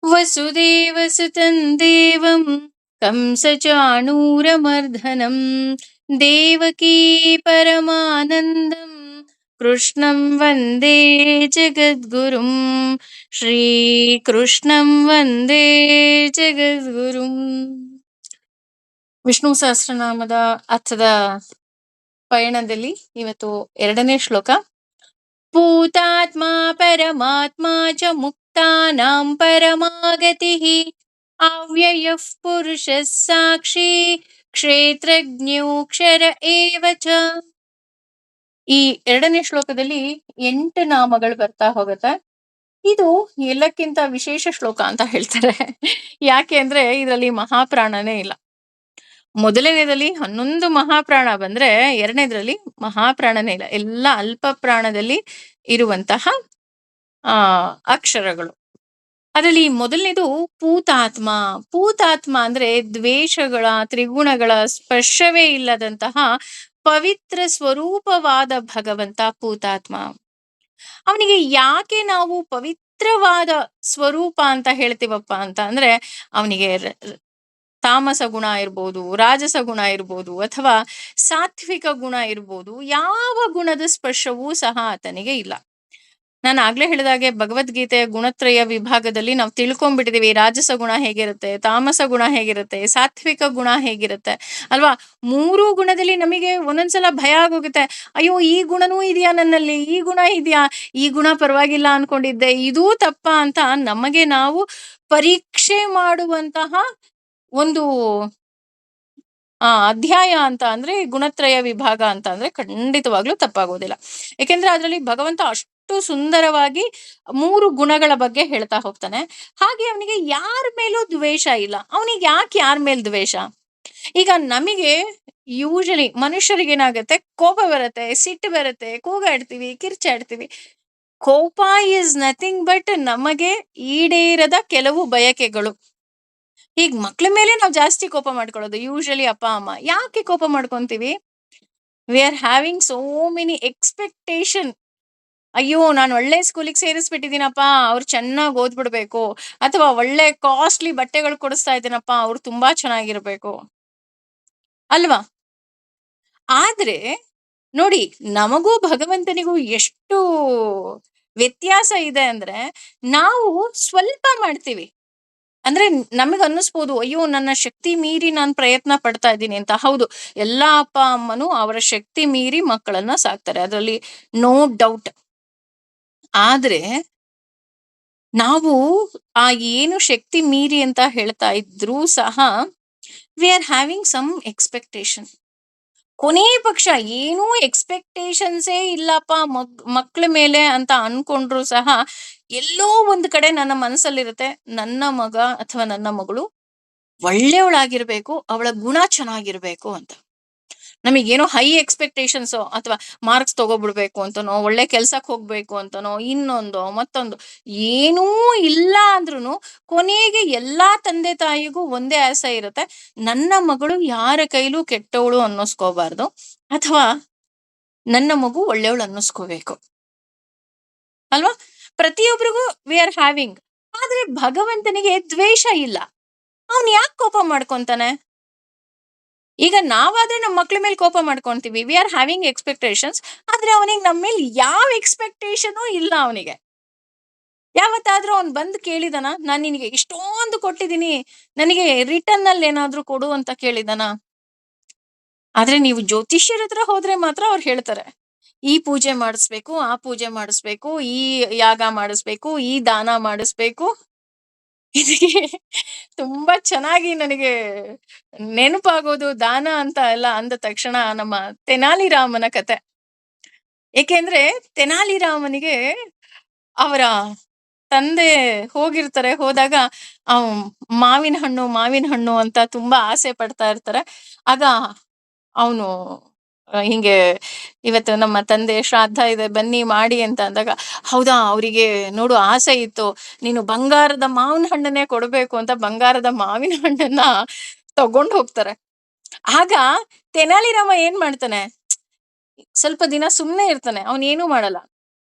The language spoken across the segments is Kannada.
ವಸುದೇವಸುತಂ ದೇವಂ ಕಂಸಚಾಣೂರಮರ್ದನಂ ದೇವಕೀ ಪರಮಾನಂದಂ ಕೃಷ್ಣಂ ವಂದೇ ಜಗದ್ಗುರುಂ. ಶ್ರೀಕೃಷ್ಣಂ ವಂದೇ ಜಗದ್ಗುರುಂ. ವಿಷ್ಣು ಸಹಸ್ರನಾಮದ ಅರ್ಥದ ಪಯಣದಲ್ಲಿ ಇವತ್ತು 2ನೇ ಶ್ಲೋಕ. ಭೂತಾತ್ಮ ಪರಮಾತ್ಮ ಚ ಮುಕ್ತಾನಾಂ ಪರಮಾಗತಿಃ ಅವ್ಯಯಃ ಪುರುಷಃ ಸಾಕ್ಷಿ ಕ್ಷೇತ್ರಜ್ಞೋಕ್ಷರ ಏವ ಚ. ಈ 2ನೇ ಶ್ಲೋಕದಲ್ಲಿ 8 ನಾಮಗಳು ಬರ್ತಾ ಹೋಗುತ್ತೆ. ಇದು ಎಲ್ಲಕ್ಕಿಂತ ವಿಶೇಷ ಶ್ಲೋಕ ಅಂತ ಹೇಳ್ತಾರೆ. ಯಾಕೆ ಅಂದ್ರೆ ಇದರಲ್ಲಿ ಮಹಾಪ್ರಾಣನೇ ಇಲ್ಲ. ಮೊದಲನೇದಲ್ಲಿ 11 ಮಹಾಪ್ರಾಣ ಬಂದ್ರೆ 2ನೇದ್ರಲ್ಲಿ ಮಹಾಪ್ರಾಣನೇ ಇಲ್ಲ. ಎಲ್ಲ ಅಲ್ಪ ಪ್ರಾಣದಲ್ಲಿ ಇರುವಂತಹ ಅಕ್ಷರಗಳು. ಅದರಲ್ಲಿ ಮೊದಲನೇದು ಪೂತಾತ್ಮ. ಪೂತಾತ್ಮ ಅಂದ್ರೆ ದ್ವೇಷಗಳ, ತ್ರಿಗುಣಗಳ ಸ್ಪರ್ಶವೇ ಇಲ್ಲದಂತಹ ಪವಿತ್ರ ಸ್ವರೂಪವಾದ ಭಗವಂತ ಪೂತಾತ್ಮ. ಅವನಿಗೆ ಯಾಕೆ ನಾವು ಪವಿತ್ರವಾದ ಸ್ವರೂಪ ಅಂತ ಹೇಳ್ತೀವಪ್ಪ ಅಂತ ಅಂದ್ರೆ, ಅವನಿಗೆ ತಾಮಸ ಗುಣ ಇರ್ಬೋದು, ರಾಜಸ ಗುಣ ಇರ್ಬೋದು, ಅಥವಾ ಸಾತ್ವಿಕ ಗುಣ ಇರ್ಬೋದು, ಯಾವ ಗುಣದ ಸ್ಪರ್ಶವೂ ಸಹ ಆತನಿಗೆ ಇಲ್ಲ. ನಾನು ಆಗ್ಲೇ ಹೇಳಿದಾಗೆ ಭಗವದ್ಗೀತೆಯ ಗುಣತ್ರಯ ವಿಭಾಗದಲ್ಲಿ ನಾವು ತಿಳ್ಕೊಂಡ್ಬಿಟ್ಟಿದೀವಿ ರಾಜಸ ಗುಣ ಹೇಗಿರುತ್ತೆ, ತಾಮಸ ಗುಣ ಹೇಗಿರುತ್ತೆ, ಸಾತ್ವಿಕ ಗುಣ ಹೇಗಿರುತ್ತೆ ಅಲ್ವಾ. 3 ಗುಣದಲ್ಲಿ ನಮಗೆ ಒಂದೊಂದ್ಸಲ ಭಯ ಆಗೋಗುತ್ತೆ. ಅಯ್ಯೋ, ಈ ಗುಣನೂ ಇದೆಯಾ ನನ್ನಲ್ಲಿ, ಈ ಗುಣ ಇದೆಯಾ, ಈ ಗುಣ ಪರವಾಗಿಲ್ಲ ಅನ್ಕೊಂಡಿದ್ದೆ, ಇದೂ ತಪ್ಪ ಅಂತ ನಮಗೆ ನಾವು ಪರೀಕ್ಷೆ ಮಾಡುವಂತಹ ಒಂದು ಅಧ್ಯಾಯ ಅಂತ ಅಂದ್ರೆ ಗುಣತ್ರಯ ವಿಭಾಗ ಅಂತ ಅಂದ್ರೆ ಖಂಡಿತವಾಗ್ಲೂ ತಪ್ಪಾಗೋದಿಲ್ಲ. ಯಾಕೆಂದ್ರೆ ಅದರಲ್ಲಿ ಭಗವಂತ ಅಷ್ಟು ಸುಂದರವಾಗಿ 3 ಗುಣಗಳ ಬಗ್ಗೆ ಹೇಳ್ತಾ ಹೋಗ್ತಾನೆ. ಹಾಗೆ ಅವನಿಗೆ ಯಾರ ಮೇಲೂ ದ್ವೇಷ ಇಲ್ಲ. ಅವನಿಗೆ ಯಾಕೆ ಯಾರ ಮೇಲ್ ದ್ವೇಷ? ಈಗ ನಮಗೆ ಯೂಶಲಿ ಮನುಷ್ಯರಿಗೆ ಏನಾಗುತ್ತೆ, ಕೋಪ ಬರುತ್ತೆ, ಸಿಟ್ಟು ಬರುತ್ತೆ, ಕೂಗಾಡ್ತೀವಿ, ಕಿರ್ಚಾಡ್ತೀವಿ. ಕೋಪ ಈಸ್ ನಥಿಂಗ್ ಬಟ್ ನಮಗೆ ಈಡೇರದ ಕೆಲವು ಬಯಕೆಗಳು. ಈಗ ಮಕ್ಳ ಮೇಲೆ ನಾವು ಜಾಸ್ತಿ ಕೋಪ ಮಾಡ್ಕೊಳ್ಳೋದು ಯೂಶಲಿ ಅಪ್ಪ ಅಮ್ಮ. ಯಾಕೆ ಕೋಪ ಮಾಡ್ಕೊಂತೀವಿ? V are having so many expectation. ಅಯ್ಯೋ, ನಾನು ಒಳ್ಳೆ ಸ್ಕೂಲಿಗೆ ಸೇರಿಸ್ಬಿಟ್ಟಿದ್ದೀನಪ್ಪ, ಅವ್ರು ಚೆನ್ನಾಗಿ ಓದ್ಬಿಡ್ಬೇಕು, ಅಥವಾ ಒಳ್ಳೆ ಕಾಸ್ಟ್ಲಿ ಬಟ್ಟೆಗಳು ಕೊಡಿಸ್ತಾ ಇದ್ದೀನಪ್ಪ, ಅವ್ರು ತುಂಬಾ ಚೆನ್ನಾಗಿರ್ಬೇಕು ಅಲ್ವಾ. ಆದ್ರೆ ನೋಡಿ, ನಮಗೂ ಭಗವಂತನಿಗೂ ಎಷ್ಟು ವ್ಯತ್ಯಾಸ ಇದೆ ಅಂದ್ರೆ, ನಾವು ಸ್ವಲ್ಪ ಮಾಡ್ತೀವಿ. ಅಂದ್ರೆ ನಮಗೆ ಅನ್ನಿಸ್ಬೋದು, ಅಯ್ಯೋ ನನ್ನ ಶಕ್ತಿ ಮೀರಿ ನಾನು ಪ್ರಯತ್ನ ಪಡ್ತಾ ಇದ್ದೀನಿ ಅಂತ. ಹೌದು, ಎಲ್ಲಾ ಅಪ್ಪ ಅಮ್ಮನು ಅವರ ಶಕ್ತಿ ಮೀರಿ ಮಕ್ಕಳನ್ನ ಸಾಕ್ತಾರೆ, ಅದರಲ್ಲಿ ನೋ ಡೌಟ್. ಆದ್ರೆ ನಾವು ಆ ಏನು ಶಕ್ತಿ ಮೀರಿ ಅಂತ ಹೇಳ್ತಾ ಇದ್ರೂ ಸಹ we are having some expectation. ಕೊನೆ ಪಕ್ಷ ಏನೂ ಎಕ್ಸ್ಪೆಕ್ಟೇಷನ್ಸೇ ಇಲ್ಲಪ್ಪ ಮಕ್ಳ ಮೇಲೆ ಅಂತ ಅನ್ಕೊಂಡ್ರು ಸಹ ಎಲ್ಲೋ ಒಂದ್ ಕಡೆ ನನ್ನ ಮನಸ್ಸಲ್ಲಿರುತ್ತೆ, ನನ್ನ ಮಗ ಅಥವಾ ನನ್ನ ಮಗಳು ಒಳ್ಳೆಯವಳಾಗಿರ್ಬೇಕು, ಅವಳ ಗುಣ ಚೆನ್ನಾಗಿರ್ಬೇಕು ಅಂತ. ನಮಗೇನೋ ಹೈ ಎಕ್ಸ್ಪೆಕ್ಟೇಷನ್ಸ್, ಅಥವಾ ಮಾರ್ಕ್ಸ್ ತಗೋಬಿಡ್ಬೇಕು ಅಂತನೋ, ಒಳ್ಳೆ ಕೆಲ್ಸಕ್ಕೆ ಹೋಗ್ಬೇಕು ಅಂತನೋ, ಇನ್ನೊಂದು ಮತ್ತೊಂದು ಏನೂ ಇಲ್ಲ ಅಂದ್ರೂ ಕೊನೆಗೆ ಎಲ್ಲಾ ತಂದೆ ತಾಯಿಗೂ ಒಂದೇ ಆಸೆ ಇರುತ್ತೆ, ನನ್ನ ಮಗಳು ಯಾರ ಕೈಲೂ ಕೆಟ್ಟವಳು ಅನ್ನಿಸ್ಕೋಬಾರ್ದು, ಅಥವಾ ನನ್ನ ಮಗು ಒಳ್ಳೆಯವಳು ಅನ್ನಿಸ್ಕೋಬೇಕು ಅಲ್ವಾ. ಪ್ರತಿಯೊಬ್ಬರಿಗೂ ವಿ ಆರ್ ಹ್ಯಾವಿಂಗ್. ಆದ್ರೆ ಭಗವಂತನಿಗೆ ದ್ವೇಷ ಇಲ್ಲ. ಅವನ್ ಯಾಕೆ ಕೋಪ ಮಾಡ್ಕೊಂತಾನೆ? ಈಗ ನಾವಾದ್ರೆ ನಮ್ಮ ಮಕ್ಳ ಮೇಲೆ ಕೋಪ ಮಾಡ್ಕೊಂತೀವಿ, ವಿ ಆರ್ ಹ್ಯಾವಿಂಗ್ ಎಕ್ಸ್ಪೆಕ್ಟೇಷನ್ಸ್. ಆದ್ರೆ ಅವನಿಗೆ ನಮ್ಮ ಮೇಲೆ ಯಾವ ಎಕ್ಸ್ಪೆಕ್ಟೇಷನು ಇಲ್ಲ. ಅವನಿಗೆ ಯಾವತ್ತಾದ್ರೂ ಅವ್ನ್ ಬಂದು ಕೇಳಿದನ, ನಾನ್ ನಿನಗೆ ಇಷ್ಟೊಂದು ಕೊಟ್ಟಿದ್ದೀನಿ, ನನಗೆ ರಿಟರ್ನ್ ಅಲ್ಲಿ ಏನಾದ್ರೂ ಕೊಡು ಅಂತ ಕೇಳಿದನ? ಆದ್ರೆ ನೀವು ಜ್ಯೋತಿಷ್ಯರ ಹತ್ರ ಹೋದ್ರೆ ಮಾತ್ರ ಅವ್ರು ಹೇಳ್ತಾರೆ, ಈ ಪೂಜೆ ಮಾಡಿಸ್ಬೇಕು, ಆ ಪೂಜೆ ಮಾಡಿಸ್ಬೇಕು, ಈ ಯಾಗ ಮಾಡಿಸ್ಬೇಕು, ಈ ದಾನ ಮಾಡಿಸ್ಬೇಕು. ಇದಕ್ಕೆ ತುಂಬಾ ಚೆನ್ನಾಗಿ ನನಗೆ ನೆನಪಾಗೋದು ದಾನ ಅಂತ ಎಲ್ಲ ಅಂದ ತಕ್ಷಣ ನಮ್ಮ ತೆನಾಲಿ ರಾಮನ ಕತೆ. ಏಕೆಂದ್ರೆ ತೆನಾಲಿ ರಾಮನಿಗೆ ಅವರ ತಂದೆ ಹೋಗಿರ್ತಾರೆ. ಹೋದಾಗ ಮಾವಿನ ಹಣ್ಣು ಮಾವಿನ ಹಣ್ಣು ಅಂತ ತುಂಬಾ ಆಸೆ ಪಡ್ತಾ ಇರ್ತಾರೆ. ಆಗ ಅವನು ಹಿಂಗೆ, ಇವತ್ತು ನಮ್ಮ ತಂದೆ ಶ್ರಾದ್ದ ಇದೆ ಬನ್ನಿ ಮಾಡಿ ಅಂತ ಅಂದಾಗ, ಹೌದಾ, ಅವರಿಗೆ ನೋಡು ಆಸೆ ಇತ್ತು, ನೀನು ಬಂಗಾರದ ಮಾವಿನ ಹಣ್ಣನ್ನೇ ಕೊಡ್ಬೇಕು ಅಂತ ಬಂಗಾರದ ಮಾವಿನ ಹಣ್ಣನ್ನ ತಗೊಂಡು ಹೋಗ್ತಾರೆ. ಆಗ ತೆನಾಲಿ ರಾಮ ಏನ್ ಮಾಡ್ತಾನೆ, ಸ್ವಲ್ಪ ದಿನ ಸುಮ್ನೆ ಇರ್ತಾನೆ, ಅವನೇನು ಮಾಡಲ್ಲ.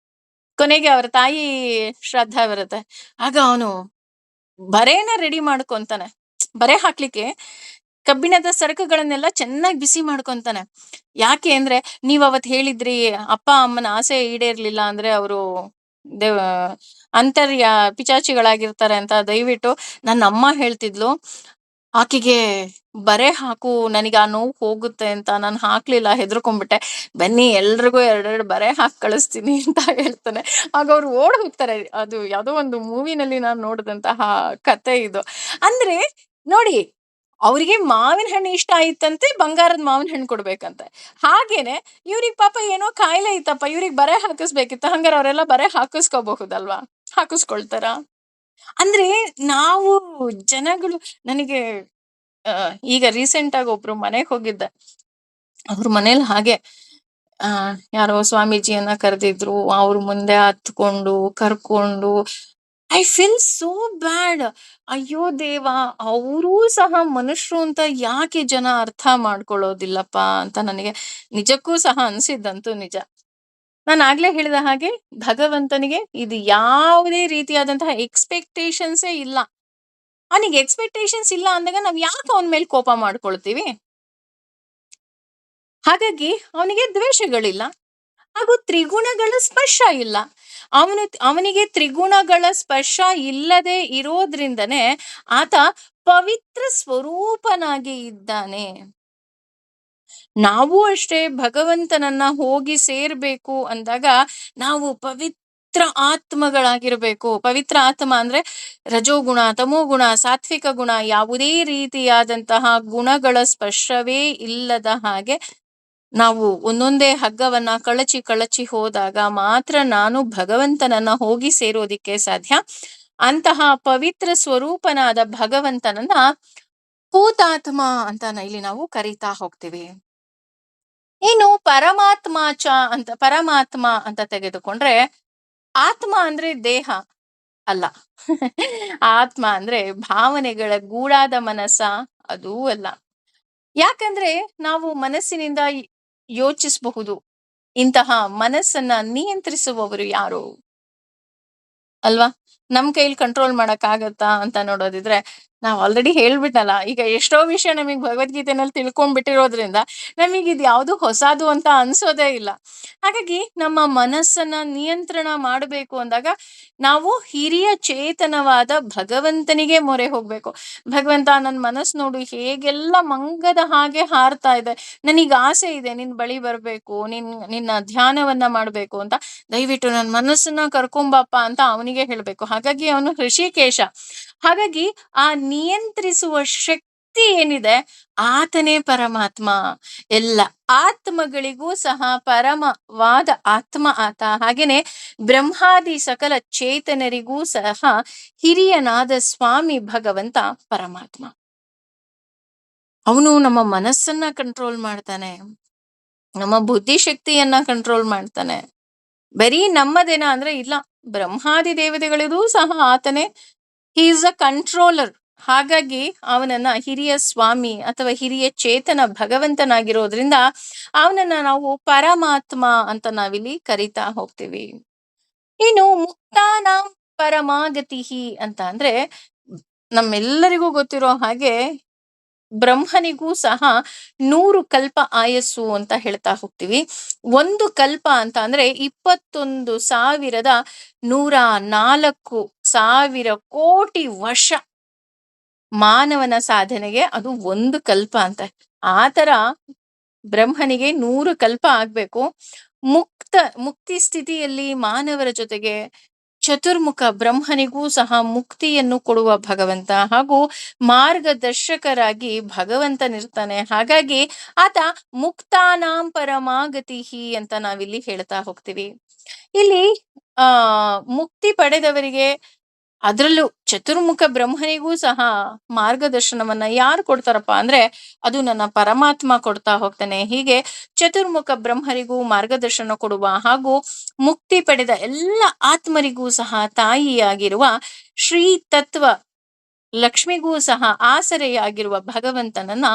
ಕೊನೆಗೆ ಅವ್ರ ತಾಯಿ ಶ್ರಾದ್ದ ಬರುತ್ತೆ. ಆಗ ಅವನು ಬರೇನ ರೆಡಿ ಮಾಡ್ಕೊಂತಾನೆ. ಬರೆ ಹಾಕ್ಲಿಕ್ಕೆ ಕಬ್ಬಿಣದ ಸರಕುಗಳನ್ನೆಲ್ಲ ಚೆನ್ನಾಗಿ ಬಿಸಿ ಮಾಡ್ಕೊಂತಾನೆ. ಯಾಕೆ ಅಂದ್ರೆ, ನೀವ್ ಅವತ್ ಹೇಳಿದ್ರಿ ಅಪ್ಪ ಅಮ್ಮನ ಆಸೆ ಈಡೇರ್ಲಿಲ್ಲ ಅಂದ್ರೆ ಅವರು ದೇವ ಅಂತರ್ಯ ಪಿಚಾಚಿಗಳಾಗಿರ್ತಾರೆ ಅಂತ. ದಯವಿಟ್ಟು ನನ್ನ ಅಮ್ಮ ಹೇಳ್ತಿದ್ಲು, ಆಕಿಗೆ ಬರೆ ಹಾಕು, ನನಗೆ ಆ ನೋವು ಹೋಗುತ್ತೆ ಅಂತ. ನಾನು ಹಾಕ್ಲಿಲ್ಲ, ಹೆದರ್ಕೊಂಡ್ಬಿಟ್ಟೆ. ಬನ್ನಿ ಎಲ್ರಿಗೂ ಎರಡೆರಡು ಬರೆ ಹಾಕಿ ಕಳಿಸ್ತೀನಿ ಅಂತ ಹೇಳ್ತಾನೆ. ಆಗ ಅವ್ರು ಓಡ್ ಹೋಗ್ತಾರೆ. ಅದು ಯಾವ್ದೋ ಒಂದು ಮೂವಿನಲ್ಲಿ ನಾನು ನೋಡಿದಂತಹ ಕತೆ ಇದು. ಅಂದ್ರೆ ನೋಡಿ, ಅವ್ರಿಗೆ ಮಾವಿನ ಹಣ್ಣು ಇಷ್ಟ ಆಯ್ತಂತೆ, ಬಂಗಾರದ ಮಾವಿನ ಹಣ್ಣು ಕೊಡ್ಬೇಕಂತೆ. ಹಾಗೇನೆ ಇವ್ರಿಗೆ ಪಾಪ ಏನೋ ಕಾಯಿಲೆ ಇತ್ತಪ್ಪ, ಇವ್ರಿಗೆ ಬರೆ ಹಾಕಿಸ್ಬೇಕಿತ್ತು. ಹಂಗಾರೆ ಅವರೆಲ್ಲ ಬರೆ ಹಾಕಿಸ್ಕೋಬಹುದಲ್ವಾ? ಹಾಕಿಸ್ಕೊಳ್ತಾರ? ಅಂದ್ರೆ ನಾವು ಜನಗಳು, ನನಗೆ ಈಗ ರೀಸೆಂಟ್ ಆಗಿ ಒಬ್ರು ಮನೆಗೆ ಹೋಗಿದ್ದೆ. ಅವ್ರ ಮನೇಲಿ ಹಾಗೆ ಯಾರೋ ಸ್ವಾಮೀಜಿಯನ್ನ ಕರೆದಿದ್ರು. ಅವ್ರ ಮುಂದೆ ಹತ್ಕೊಂಡು ಕರ್ಕೊಂಡು, ಐ ಫೀಲ್ ಸೋ ಬ್ಯಾಡ್. ಅಯ್ಯೋ ದೇವ, ಅವರೂ ಸಹ ಮನುಷ್ಯರು ಅಂತ ಯಾಕೆ ಜನ ಅರ್ಥ ಮಾಡ್ಕೊಳ್ಳೋದಿಲ್ಲಪ್ಪ ಅಂತ ನನಗೆ ನಿಜಕ್ಕೂ ಸಹ ಅನ್ಸಿದ್ದಂತೂ ನಿಜ. ನಾನು ಆಗ್ಲೇ ಹೇಳಿದ ಹಾಗೆ, ಭಗವಂತನಿಗೆ ಇದು ಯಾವುದೇ ರೀತಿಯಾದಂತಹ ಎಕ್ಸ್ಪೆಕ್ಟೇಷನ್ಸೇ ಇಲ್ಲ. ಅವನಿಗೆ ಎಕ್ಸ್ಪೆಕ್ಟೇಷನ್ಸ್ ಇಲ್ಲ ಅಂದಾಗ ನಾವ್ ಯಾಕೆ ಅವನ ಮೇಲೆ ಕೋಪ ಮಾಡ್ಕೊಳ್ತೀವಿ? ಹಾಗಾಗಿ ಅವನಿಗೆ ದ್ವೇಷಗಳಿಲ್ಲ, ಹಾಗೂ ತ್ರಿಗುಣಗಳ ಸ್ಪರ್ಶ ಇಲ್ಲ. ಅವನಿಗೆ ತ್ರಿಗುಣಗಳ ಸ್ಪರ್ಶ ಇಲ್ಲದೆ ಇರೋದ್ರಿಂದನೇ ಆತ ಪವಿತ್ರ ಸ್ವರೂಪನಾಗಿ ಇದ್ದಾನೆ. ನಾವು ಅಷ್ಟೇ ಭಗವಂತನನ್ನ ಹೋಗಿ ಸೇರ್ಬೇಕು ಅಂದಾಗ ನಾವು ಪವಿತ್ರ ಆತ್ಮಗಳಾಗಿರ್ಬೇಕು. ಪವಿತ್ರ ಆತ್ಮ ಅಂದ್ರೆ ರಜೋಗುಣ, ತಮೋಗುಣ, ಸಾತ್ವಿಕ ಗುಣ, ಯಾವುದೇ ರೀತಿಯಾದಂತಹ ಗುಣಗಳ ಸ್ಪರ್ಶವೇ ಇಲ್ಲದ ಹಾಗೆ ನಾವು ಒಂದೊಂದೇ ಹಗ್ಗವನ್ನ ಕಳಚಿ ಕಳಚಿ ಹೋದಾಗ ಮಾತ್ರ ನಾನು ಭಗವಂತನನ್ನ ಹೋಗಿ ಸೇರೋದಿಕ್ಕೆ ಸಾಧ್ಯ. ಅಂತಹ ಪವಿತ್ರ ಸ್ವರೂಪನಾದ ಭಗವಂತನನ್ನ ಭೂತಾತ್ಮ ಅಂತ ಇಲ್ಲಿ ನಾವು ಕರೀತಾ ಹೋಗ್ತೀವಿ. ಇನ್ನು ಪರಮಾತ್ಮ ಅಂತ ತೆಗೆದುಕೊಂಡ್ರೆ, ಆತ್ಮ ಅಂದ್ರೆ ದೇಹ ಅಲ್ಲ. ಆತ್ಮ ಅಂದ್ರೆ ಭಾವನೆಗಳ ಗೂಡಾದ ಮನಸ್ಸ, ಅದೂ ಅಲ್ಲ. ಯಾಕಂದ್ರೆ ನಾವು ಮನಸ್ಸಿನಿಂದ ಯೋಚಿಸಬಹುದು. ಇಂತಹ ಮನಸ್ಸನ್ನ ನಿಯಂತ್ರಿಸುವವರು ಯಾರು ಅಲ್ವಾ? ನಮ್ ಕೈಲಿ ಕಂಟ್ರೋಲ್ ಮಾಡಕ್ ಆಗತ್ತಾ ಅಂತ ನೋಡೋದಿದ್ರೆ, ನಾವ್ ಆಲ್ರೆಡಿ ಹೇಳ್ಬಿಟ್ಟಲ್ಲ, ಈಗ ಎಷ್ಟೋ ವಿಷಯ ನಮಗ್ ಭಗವದ್ಗೀತೆನಲ್ಲಿ ತಿಳ್ಕೊಂಡ್ಬಿಟ್ಟಿರೋದ್ರಿಂದ ನಮಗ್ ಇದು ಯಾವ್ದು ಹೊಸದು ಅಂತ ಅನ್ಸೋದೇ ಇಲ್ಲ. ಹಾಗಾಗಿ ನಮ್ಮ ಮನಸ್ಸನ್ನ ನಿಯಂತ್ರಣ ಮಾಡಬೇಕು ಅಂದಾಗ ನಾವು ಹಿರಿಯ ಚೇತನವಾದ ಭಗವಂತನಿಗೆ ಮೊರೆ ಹೋಗ್ಬೇಕು. ಭಗವಂತ, ನನ್ ಮನಸ್ಸು ನೋಡು ಹೇಗೆಲ್ಲ ಮಂಗದ ಹಾಗೆ ಹಾರ್ತಾ ಇದೆ, ನನಗ್ ಆಸೆ ಇದೆ ನಿನ್ ಬಳಿ ಬರ್ಬೇಕು, ನಿನ್ನ ಧ್ಯಾನವನ್ನ ಮಾಡ್ಬೇಕು ಅಂತ. ದಯವಿಟ್ಟು ನನ್ನ ಮನಸ್ಸನ್ನ ಕರ್ಕೊಂಬಪ್ಪ ಅಂತ ಅವನಿಗೆ ಹೇಳ್ಬೇಕು. ಹಾಗಾಗಿ ಅವನು ಹೃಷಿಕೇಶ. ಹಾಗಾಗಿ ಆ ನಿಯಂತ್ರಿಸುವ ಶಕ್ತಿ ಏನಿದೆ, ಆತನೇ ಪರಮಾತ್ಮ. ಎಲ್ಲ ಆತ್ಮಗಳಿಗೂ ಸಹ ಪರಮವಾದ ಆತ್ಮ ಆತ. ಹಾಗೇನೆ ಬ್ರಹ್ಮಾದಿ ಸಕಲ ಚೇತನರಿಗೂ ಸಹ ಹಿರಿಯನಾದ ಸ್ವಾಮಿ ಭಗವಂತ ಪರಮಾತ್ಮ. ಅವನು ನಮ್ಮ ಮನಸ್ಸನ್ನ ಕಂಟ್ರೋಲ್ ಮಾಡ್ತಾನೆ, ನಮ್ಮ ಬುದ್ಧಿಶಕ್ತಿಯನ್ನ ಕಂಟ್ರೋಲ್ ಮಾಡ್ತಾನೆ. ಬರೀ ನಮ್ಮದೇನ ಅಂದ್ರೆ ಇಲ್ಲ, ಬ್ರಹ್ಮಾದಿ ದೇವತೆಗಳಿಗೂ ಸಹ ಆತನೇ, ಹಿ ಇಸ್ ಅ ಕಂಟ್ರೋಲರ್. ಹಾಗಾಗಿ ಅವನನ್ನ ಹಿರಿಯ ಸ್ವಾಮಿ ಅಥವಾ ಹಿರಿಯ ಚೇತನ ಭಗವಂತನಾಗಿರೋದ್ರಿಂದ ಅವನನ್ನ ನಾವು ಪರಮಾತ್ಮ ಅಂತ ನಾವಿಲ್ಲಿ ಕರಿತಾ ಹೋಗ್ತೀವಿ. ಇನ್ನು ಮುಕ್ತಾನಾಂ ಪರಮಾಗತಿಹಿ ಅಂತ ಅಂದ್ರೆ, ನಮ್ಮೆಲ್ಲರಿಗೂ ಗೊತ್ತಿರೋ ಹಾಗೆ ಬ್ರಹ್ಮನಿಗೂ ಸಹ 100 ಕಲ್ಪ ಆಯಸ್ಸು ಅಂತ ಹೇಳ್ತಾ ಹೋಗ್ತೀವಿ. ಒಂದು ಕಲ್ಪ ಅಂತ ಅಂದ್ರೆ 21,104 ಕೋಟಿ ವರ್ಷ ಮಾನವನ ಸಾಧನೆಗೆ ಅದು ಒಂದು ಕಲ್ಪ ಅಂತೆ. ಆತರ ಬ್ರಹ್ಮನಿಗೆ 100 ಕಲ್ಪ ಆಗ್ಬೇಕು. ಮುಕ್ತಿ ಸ್ಥಿತಿಯಲ್ಲಿ ಮಾನವರ ಜೊತೆಗೆ ಚತುರ್ಮುಖ ಬ್ರಹ್ಮನಿಗೂ ಸಹ ಮುಕ್ತಿಯನ್ನು ಕೊಡುವ ಭಗವಂತ ಹಾಗೂ ಮಾರ್ಗದರ್ಶಕರಾಗಿ ಭಗವಂತನಿರ್ತಾನೆ. ಹಾಗಾಗಿ ಆತ ಮುಕ್ತಾನಾಂ ಪರಮಾಗತಿಹಿ ಅಂತ ನಾವಿಲ್ಲಿ ಹೇಳ್ತಾ ಹೋಗ್ತೀವಿ. ಇಲ್ಲಿ ಮುಕ್ತಿ ಪಡೆದವರಿಗೆ, ಅದರಲ್ಲೂ ಚತುರ್ಮುಖ ಬ್ರಹ್ಮನಿಗೂ ಸಹ ಮಾರ್ಗದರ್ಶನವನ್ನ ಯಾರು ಕೊಡ್ತಾರಪ್ಪ ಅಂದ್ರೆ ಅದು ನನ್ನ ಪರಮಾತ್ಮ ಕೊಡ್ತಾ ಹೋಗ್ತಾನೆ. ಹೀಗೆ ಚತುರ್ಮುಖ ಬ್ರಹ್ಮರಿಗೂ ಮಾರ್ಗದರ್ಶನ ಕೊಡುವ ಹಾಗೂ ಮುಕ್ತಿ ಪಡೆದ ಎಲ್ಲ ಆತ್ಮರಿಗೂ ಸಹ ತಾಯಿಯಾಗಿರುವ ಶ್ರೀ ತತ್ವ ಲಕ್ಷ್ಮಿಗೂ ಸಹ ಆಸರೆಯಾಗಿರುವ ಭಗವಂತನನ್ನ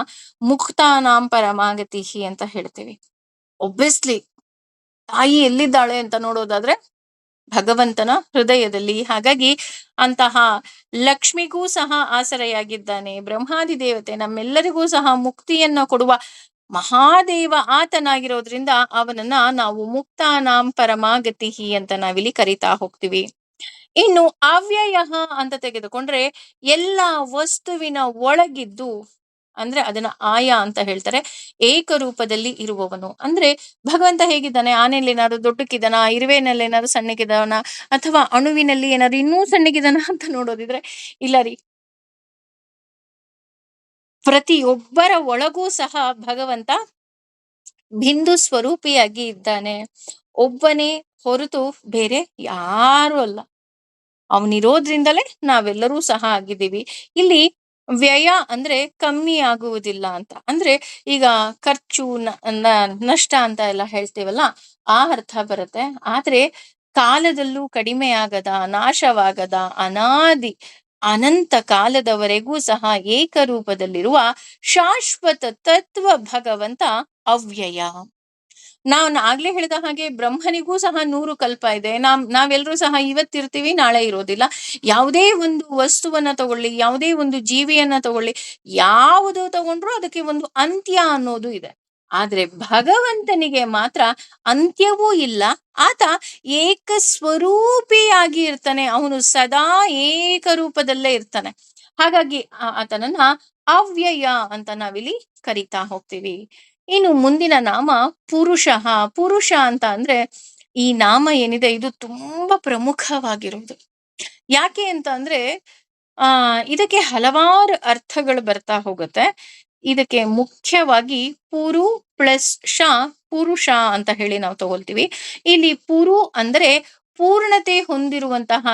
ಮುಕ್ತಾನಾಂ ಪರಮಾಗತಿಹಿ ಅಂತ ಹೇಳ್ತೀವಿ. ಒಬ್ವಿಯಸ್ಲಿ ತಾಯಿ ಎಲ್ಲಿದ್ದಾಳೆ ಅಂತ ನೋಡೋದಾದ್ರೆ ಭಗವಂತನ ಹೃದಯದಲ್ಲಿ. ಹಾಗಾಗಿ ಅಂತಹ ಲಕ್ಷ್ಮಿಗೂ ಸಹ ಆಸರೆಯಾಗಿದ್ದಾನೆ. ಬ್ರಹ್ಮಾದಿ ದೇವತೆ ನಮ್ಮೆಲ್ಲರಿಗೂ ಸಹ ಮುಕ್ತಿಯನ್ನ ಕೊಡುವ ಮಹಾದೇವ ಆತನಾಗಿರೋದ್ರಿಂದ ಅವನನ್ನ ನಾವು ಮುಕ್ತಾನಾಂ ಪರಮಾಗತಿಹಿ ಅಂತ ನಾವಿಲ್ಲಿ ಕರಿತಾ ಹೋಗ್ತೀವಿ. ಇನ್ನು ಅವ್ಯಯ ಅಂತ ತೆಗೆದುಕೊಂಡ್ರೆ ಎಲ್ಲ ವಸ್ತುವಿನ ಒಳಗಿದ್ದು, ಅಂದ್ರೆ ಅದನ್ನ ಆಯ ಅಂತ ಹೇಳ್ತಾರೆ, ಏಕರೂಪದಲ್ಲಿ ಇರುವವನು. ಅಂದ್ರೆ ಭಗವಂತ ಹೇಗಿದ್ದಾನೆ? ಆನೆಯಲ್ಲಿ ಏನಾದ್ರು ದೊಡ್ಡಕ್ಕಿದಾನ, ಇರುವೆನಲ್ಲಿ ಏನಾದ್ರು ಸಣ್ಣಕ್ಕಿದಾನ, ಅಥವಾ ಅಣುವಿನಲ್ಲಿ ಏನಾದ್ರು ಇನ್ನೂ ಸಣ್ಣಗಿದಾನ ಅಂತ ನೋಡೋದಿದ್ರೆ ಇಲ್ಲ ರೀ. ಪ್ರತಿಯೊಬ್ಬರ ಒಳಗೂ ಸಹ ಭಗವಂತ ಬಿಂದು ಸ್ವರೂಪಿಯಾಗಿ ಇದ್ದಾನೆ. ಒಬ್ಬನೇ ಹೊರತು ಬೇರೆ ಯಾರು ಅಲ್ಲ. ಅವನಿರೋದ್ರಿಂದಲೇ ನಾವೆಲ್ಲರೂ ಸಹ ಆಗಿದ್ದೀವಿ. ಇಲ್ಲಿ ವ್ಯಯ ಅಂದ್ರೆ ಕಮ್ಮಿ ಆಗುವುದಿಲ್ಲ ಅಂತ. ಅಂದ್ರೆ ಈಗ ಖರ್ಚು ನಷ್ಟ ಅಂತ ಎಲ್ಲ ಹೇಳ್ತೀವಲ್ಲ, ಆ ಅರ್ಥ ಬರುತ್ತೆ. ಆದ್ರೆ ಕಾಲದಲ್ಲೂ ಕಡಿಮೆ ಆಗದ, ನಾಶವಾಗದ, ಅನಾದಿ ಅನಂತ ಕಾಲದವರೆಗೂ ಸಹ ಏಕರೂಪದಲ್ಲಿರುವ ಶಾಶ್ವತ ತತ್ವ ಭಗವಂತ ಅವ್ಯಯ. ನಾನು ಆಗ್ಲೇ ಹೇಳಿದ ಹಾಗೆ ಬ್ರಹ್ಮನಿಗೂ ಸಹ 100 ಕಲ್ಪ ಇದೆ. ನಾವೆಲ್ಲರೂ ಸಹ ಇವತ್ತಿರ್ತೀವಿ, ನಾಳೆ ಇರೋದಿಲ್ಲ. ಯಾವುದೇ ಒಂದು ವಸ್ತುವನ್ನ ತಗೊಳ್ಳಿ, ಯಾವುದೇ ಒಂದು ಜೀವಿಯನ್ನ ತಗೊಳ್ಳಿ, ಯಾವುದು ತಗೊಂಡ್ರು ಅದಕ್ಕೆ ಒಂದು ಅಂತ್ಯ ಅನ್ನೋದು ಇದೆ. ಆದ್ರೆ ಭಗವಂತನಿಗೆ ಮಾತ್ರ ಅಂತ್ಯವೂ ಇಲ್ಲ. ಆತ ಏಕ ಸ್ವರೂಪಿಯಾಗಿ ಇರ್ತಾನೆ. ಅವನು ಸದಾ ಏಕರೂಪದಲ್ಲೇ ಇರ್ತಾನೆ. ಹಾಗಾಗಿ ಆತನನ್ನ ಅವ್ಯಯ ಅಂತ ನಾವಿಲ್ಲಿ ಕರಿತಾ ಹೋಗ್ತೀವಿ. ಇನ್ನು ಮುಂದಿನ ನಾಮ ಪುರುಷಃ. ಪುರುಷ ಅಂತ ಅಂದ್ರೆ ಈ ನಾಮ ಏನಿದೆ ಇದು ತುಂಬಾ ಪ್ರಮುಖವಾಗಿರುವುದು. ಯಾಕೆ ಅಂತ ಅಂದ್ರೆ ಇದಕ್ಕೆ ಹಲವಾರು ಅರ್ಥಗಳು ಬರ್ತಾ ಹೋಗುತ್ತೆ. ಇದಕ್ಕೆ ಮುಖ್ಯವಾಗಿ ಪುರು ಪ್ಲಸ್ ಶ, ಪುರುಷ ಅಂತ ಹೇಳಿ ನಾವು ತಗೊಳ್ತೀವಿ. ಇಲ್ಲಿ ಪುರು ಅಂದ್ರೆ ಪೂರ್ಣತೆ ಹೊಂದಿರುವಂತಹ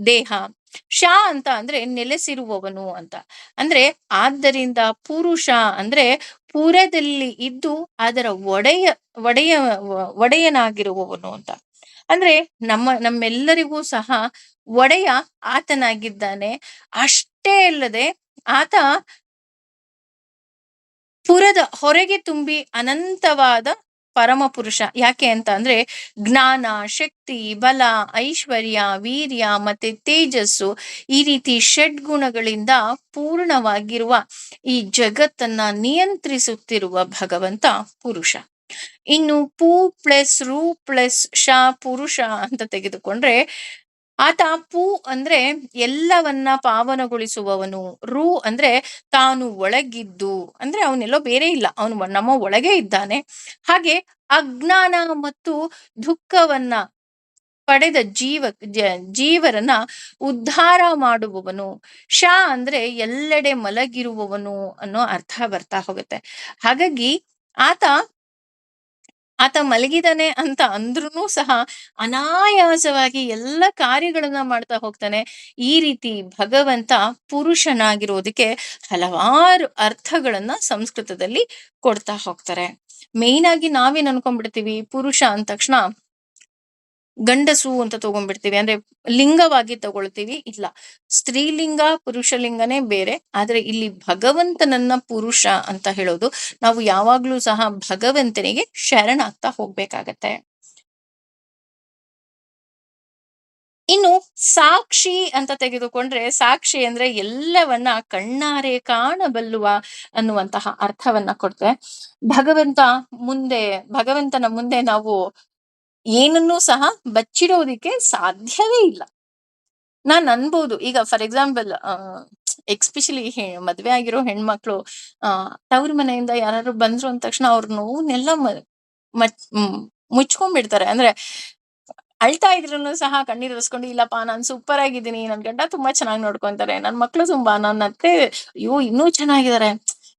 ದೇಹ. ಶ ಅಂತ ಅಂದ್ರೆ ನೆಲೆಸಿರುವವನು ಅಂತ. ಅಂದ್ರೆ ಆದ್ದರಿಂದ ಪುರುಷ ಅಂದ್ರೆ ಪುರದಲ್ಲಿ ಇದ್ದು ಅದರ ಒಡೆಯ ಒಡೆಯನಾಗಿರುವವನು ಅಂತ. ಅಂದ್ರೆ ನಮ್ಮೆಲ್ಲರಿಗೂ ಸಹ ಒಡೆಯ ಆತನಾಗಿದ್ದಾನೆ. ಅಷ್ಟೇ ಅಲ್ಲದೆ ಆತ ಪುರದ ಹೊರಗೆ ತುಂಬಿ ಅನಂತವಾದ ಪರಮ ಪುರುಷ. ಯಾಕೆ ಅಂತ ಅಂದ್ರೆ ಜ್ಞಾನ, ಶಕ್ತಿ, ಬಲ, ಐಶ್ವರ್ಯ, ವೀರ್ಯ ಮತ್ತೆ ತೇಜಸ್ಸು, ಈ ರೀತಿ ಷಡ್ಗುಣಗಳಿಂದ ಪೂರ್ಣವಾಗಿರುವ ಈ ಜಗತ್ತನ್ನ ನಿಯಂತ್ರಿಸುತ್ತಿರುವ ಭಗವಂತ ಪುರುಷ. ಇನ್ನು ಪೂ ಪ್ಲಸ್ ರು ಪ್ಲಸ್ ಶ, ಪುರುಷ ಅಂತ ತೆಗೆದುಕೊಂಡ್ರೆ ಆತ ಪೂ ಅಂದ್ರೆ ಎಲ್ಲವನ್ನ ಪಾವನಗೊಳಿಸುವವನು. ರು ಅಂದ್ರೆ ತಾನು ಒಳಗಿದ್ದು, ಅಂದ್ರೆ ಅವನೆಲ್ಲೋ ಬೇರೆ ಇಲ್ಲ, ಅವನು ನಮ್ಮ ಒಳಗೆ ಇದ್ದಾನೆ. ಹಾಗೆ ಅಜ್ಞಾನ ಮತ್ತು ದುಃಖವನ್ನ ಪಡೆದ ಜೀವರನ್ನ ಉದ್ಧಾರ ಮಾಡುವವನು. ಶ ಅಂದ್ರೆ ಎಲ್ಲೆಡೆ ಮಲಗಿರುವವನು ಅನ್ನೋ ಅರ್ಥ ಬರ್ತಾ ಹೋಗುತ್ತೆ. ಹಾಗಾಗಿ ಆತ ಆತ ಮಲಗಿದಾನೆ ಅಂತ ಅಂದ್ರೂ ಸಹ ಅನಾಯಾಸವಾಗಿ ಎಲ್ಲ ಕಾರ್ಯಗಳನ್ನ ಮಾಡ್ತಾ ಹೋಗ್ತಾನೆ. ಈ ರೀತಿ ಭಗವಂತ ಪುರುಷನಾಗಿರೋದಕ್ಕೆ ಹಲವಾರು ಅರ್ಥಗಳನ್ನ ಸಂಸ್ಕೃತದಲ್ಲಿ ಕೊಡ್ತಾ ಹೋಗ್ತಾರೆ. ಮೇಯ್ನ್ ಆಗಿ ನಾವೇನ್ ಅನ್ಕೊಂಡ್ಬಿಡ್ತೀವಿ, ಪುರುಷ ಅಂದ ತಕ್ಷಣ ಗಂಡಸು ಅಂತ ತಗೊಂಡ್ಬಿಡ್ತೀವಿ, ಅಂದ್ರೆ ಲಿಂಗವಾಗಿ ತಗೊಳ್ತೀವಿ. ಇಲ್ಲ, ಸ್ತ್ರೀಲಿಂಗ ಪುರುಷಲಿಂಗನೇ ಬೇರೆ. ಆದ್ರೆ ಇಲ್ಲಿ ಭಗವಂತನನ್ನ ಪುರುಷ ಅಂತ ಹೇಳೋದು, ನಾವು ಯಾವಾಗ್ಲೂ ಸಹ ಭಗವಂತನಿಗೆ ಶರಣಾಗ್ತಾ ಹೋಗ್ಬೇಕಾಗತ್ತೆ. ಇನ್ನು ಸಾಕ್ಷಿ ಅಂತ ತೆಗೆದುಕೊಂಡ್ರೆ, ಸಾಕ್ಷಿ ಅಂದ್ರೆ ಎಲ್ಲವನ್ನ ಕಣ್ಣಾರೆ ಕಾಣಬಲ್ಲುವ ಅನ್ನುವಂತಹ ಅರ್ಥವನ್ನ ಕೊಡ್ತೆ. ಭಗವಂತನ ಮುಂದೆ ನಾವು ಏನನ್ನೂ ಸಹ ಬಚ್ಚಿಡೋದಿಕ್ಕೆ ಸಾಧ್ಯವೇ ಇಲ್ಲ. ನಾನ್ ಅನ್ಬೋದು, ಈಗ ಫಾರ್ ಎಕ್ಸಾಂಪಲ್ ಎಕ್ಸ್ಪೆಷಲಿ ಮದ್ವೆ ಆಗಿರೋ ಹೆಣ್ಮಕ್ಳು ತವ್ರ ಮನೆಯಿಂದ ಯಾರಾದ್ರು ಬಂದ್ರು ಅಂದ ತಕ್ಷಣ ಅವ್ರ ನೋವನ್ನೆಲ್ಲ ಮುಚ್ಕೊಂಡ್ಬಿಡ್ತಾರೆ. ಅಂದ್ರೆ ಅಳ್ತಾ ಇದ್ರು ಸಹ ಕಣ್ಣೀರ್ ಒರೆಸ್ಕೊಂಡು, ಇಲ್ಲಪ್ಪ ನಾನ್ ಸೂಪರ್ ಆಗಿದ್ದೀನಿ, ನನ್ ಗಂಡ ತುಂಬಾ ಚೆನ್ನಾಗಿ ನೋಡ್ಕೊಂತಾರೆ, ನನ್ ಮಕ್ಳು ತುಂಬಾ, ನನ್ನ ಅತ್ತೆ ಅಯ್ಯೋ ಇನ್ನೂ ಚೆನ್ನಾಗಿದ್ದಾರೆ.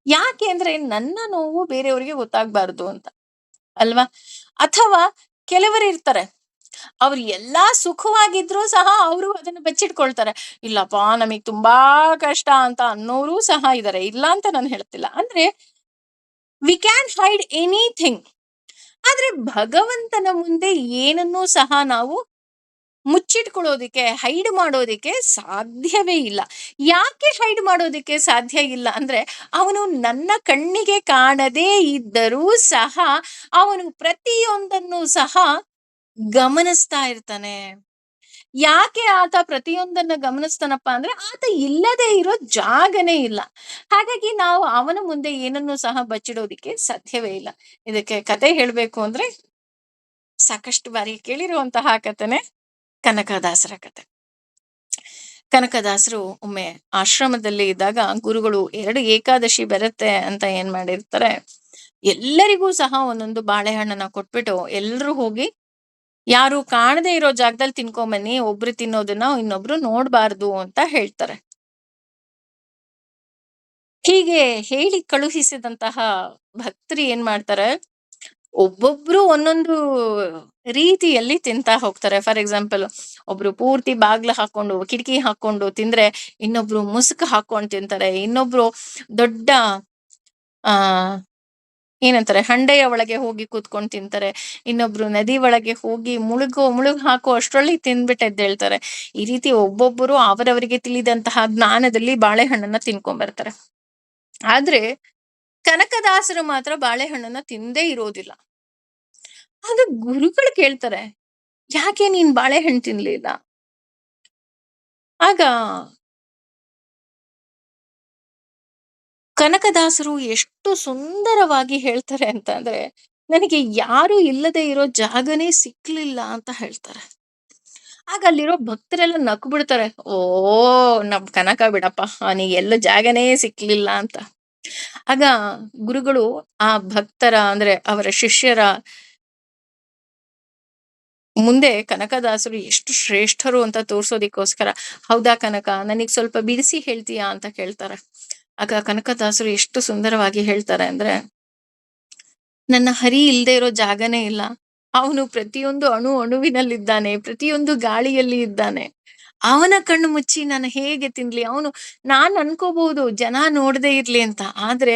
ಯಾಕೆ ಅಂದ್ರೆ ನನ್ನ ನೋವು ಬೇರೆಯವ್ರಿಗೆ ಗೊತ್ತಾಗ್ಬಾರ್ದು ಅಂತ ಅಲ್ವಾ? ಅಥವಾ ಕೆಲವರು ಇರ್ತಾರೆ, ಅವ್ರು ಎಲ್ಲಾ ಸುಖವಾಗಿದ್ರು ಸಹ ಅವರು ಅದನ್ನ ಬಚ್ಚಿಟ್ಕೊಳ್ತಾರೆ. ಇಲ್ಲಪ್ಪ ನಮಗ್ ತುಂಬಾ ಕಷ್ಟ ಅಂತ ಅನ್ನೋರು ಸಹ ಇದಾರೆ, ಇಲ್ಲ ಅಂತ ನಾನು ಹೇಳ್ತಿಲ್ಲ. ಅಂದ್ರೆ ವಿ ಕ್ಯಾನ್ ಹೈಡ್ ಎನಿಥಿಂಗ್. ಆದ್ರೆ ಭಗವಂತನ ಮುಂದೆ ಏನನ್ನೂ ಸಹ ನಾವು ಮುಚ್ಚಿಟ್ಕೊಳ್ಳೋದಿಕ್ಕೆ, ಹೈಡ್ ಮಾಡೋದಿಕ್ಕೆ ಸಾಧ್ಯವೇ ಇಲ್ಲ. ಯಾಕೆ ಹೈಡ್ ಮಾಡೋದಿಕ್ಕೆ ಸಾಧ್ಯ ಇಲ್ಲ ಅಂದ್ರೆ, ಅವನು ನನ್ನ ಕಣ್ಣಿಗೆ ಕಾಣದೇ ಇದ್ದರೂ ಸಹ ಅವನು ಪ್ರತಿಯೊಂದನ್ನು ಸಹ ಗಮನಿಸ್ತಾ ಇರ್ತಾನೆ. ಯಾಕೆ ಆತ ಪ್ರತಿಯೊಂದನ್ನ ಗಮನಿಸ್ತಾನಪ್ಪ ಅಂದ್ರೆ, ಆತ ಇಲ್ಲದೆ ಇರೋ ಜಾಗನೇ ಇಲ್ಲ. ಹಾಗಾಗಿ ನಾವು ಅವನ ಮುಂದೆ ಏನನ್ನೂ ಸಹ ಬಚ್ಚಿಡೋದಿಕ್ಕೆ ಸಾಧ್ಯವೇ ಇಲ್ಲ. ಇದಕ್ಕೆ ಕತೆ ಹೇಳ್ಬೇಕು ಅಂದ್ರೆ ಸಾಕಷ್ಟು ಬಾರಿ ಕೇಳಿರುವಂತಹ ಕಥೆನೇ ಕನಕದಾಸರ ಕಥೆ. ಕನಕದಾಸರು ಒಮ್ಮೆ ಆಶ್ರಮದಲ್ಲಿ ಇದ್ದಾಗ ಗುರುಗಳು 2 ಏಕಾದಶಿ ಬರುತ್ತೆ ಅಂತ ಏನ್ ಮಾಡಿರ್ತಾರೆ, ಎಲ್ಲರಿಗೂ ಸಹ ಒಂದೊಂದು ಬಾಳೆಹಣ್ಣನ್ನ ಕೊಟ್ಬಿಟ್ಟು, ಎಲ್ರೂ ಹೋಗಿ ಯಾರು ಕಾಣದೇ ಇರೋ ಜಾಗದಲ್ಲಿ ತಿನ್ಕೊಂಬನ್ನಿ. ಒಬ್ರು ತಿನ್ನೋದನ್ನ ಇನ್ನೊಬ್ರು ನೋಡ್ಬಾರ್ದು ಅಂತ ಹೇಳ್ತಾರೆ. ಹೀಗೆ ಹೇಳಿ ಕಳುಹಿಸಿದಂತಹ ಭಕ್ತರು ಏನ್ ಮಾಡ್ತಾರೆ, ಒಬ್ಬೊಬ್ರು ಒಂದೊಂದು ರೀತಿಯಲ್ಲಿ ತಿಂತಾ ಹೋಗ್ತಾರೆ. ಫಾರ್ ಎಕ್ಸಾಂಪಲ್ ಒಬ್ರು ಪೂರ್ತಿ ಬಾಗ್ಲು ಹಾಕೊಂಡು, ಕಿಟಕಿ ಹಾಕೊಂಡು ತಿಂದ್ರೆ, ಇನ್ನೊಬ್ರು ಮುಸುಕು ಹಾಕೊಂಡು ತಿಂತಾರೆ. ಇನ್ನೊಬ್ರು ದೊಡ್ಡ ಆ ಏನಂತಾರೆ ಹಂಡೆಯ ಒಳಗೆ ಹೋಗಿ ಕೂತ್ಕೊಂಡು ತಿಂತಾರೆ. ಇನ್ನೊಬ್ರು ನದಿ ಒಳಗೆ ಹೋಗಿ ಮುಳುಗು ಹಾಕೋ ಅಷ್ಟ್ರಲ್ಲಿ ತಿಂದ್ಬಿಟ್ಟು ಎದ್ದೇಳ್ತಾರೆ. ಈ ರೀತಿ ಒಬ್ಬೊಬ್ಬರು ಅವರವರಿಗೆ ತಿಳಿದಂತಹ ಜ್ಞಾನದಲ್ಲಿ ಬಾಳೆಹಣ್ಣನ್ನ ತಿನ್ಕೊಂಡ್ ಬರ್ತಾರೆ. ಆದ್ರೆ ಕನಕದಾಸರು ಮಾತ್ರ ಬಾಳೆಹಣ್ಣನ್ನ ತಿಂದೇ ಇರೋದಿಲ್ಲ. ಆಗ ಗುರುಗಳು ಕೇಳ್ತಾರೆ, "ಯಾಕೆ ನೀನ್ ಬಾಳೆಹಣ್ಣು ತಿನ್ಲಿಲ್ಲ?" ಆಗ ಕನಕದಾಸರು ಎಷ್ಟು ಸುಂದರವಾಗಿ ಹೇಳ್ತಾರೆ ಅಂತ ಅಂದ್ರೆ, "ನನಗೆ ಯಾರು ಇಲ್ಲದೆ ಇರೋ ಜಾಗನೇ ಸಿಕ್ಲಿಲ್ಲ" ಅಂತ ಹೇಳ್ತಾರೆ. ಆಗ ಅಲ್ಲಿರೋ ಭಕ್ತರೆಲ್ಲ ನಕ್ಕು ಬಿಡ್ತಾರೆ. ನಮ್ ಕನಕ ಬಿಡಪ್ಪ, ಅವನಿಗೆ ಎಲ್ಲ ಜಾಗನೇ ಸಿಕ್ಲಿಲ್ಲ ಅಂತ. ಆಗ ಗುರುಗಳು ಆ ಭಕ್ತರ ಅಂದ್ರೆ ಅವರ ಶಿಷ್ಯರ ಮುಂದೆ ಕನಕದಾಸರು ಎಷ್ಟು ಶ್ರೇಷ್ಠರು ಅಂತ ತೋರ್ಸೋದಿಕ್ಕೋಸ್ಕರ, "ಹೌದಾ ಕನಕ, ನನಗ್ ಸ್ವಲ್ಪ ಬಿಡಿಸಿ ಹೇಳ್ತೀಯಾ?" ಅಂತ ಕೇಳ್ತಾರೆ. ಆಗ ಕನಕದಾಸರು ಎಷ್ಟು ಸುಂದರವಾಗಿ ಹೇಳ್ತಾರೆ ಅಂದ್ರೆ, "ನನ್ನ ಹರಿ ಇಲ್ದೇ ಇರೋ ಜಾಗನೇ ಇಲ್ಲ. ಅವನು ಪ್ರತಿಯೊಂದು ಅಣುವಿನಲ್ಲಿದ್ದಾನೆ, ಪ್ರತಿಯೊಂದು ಗಾಳಿಯಲ್ಲಿ ಇದ್ದಾನೆ. ಅವನ ಕಣ್ಣು ಮುಚ್ಚಿ ನಾನು ಹೇಗೆ ತಿನ್ಲಿ? ನಾನ್ ಅನ್ಕೋಬಹುದು ಜನ ನೋಡದೇ ಇರ್ಲಿ ಅಂತ. ಆದ್ರೆ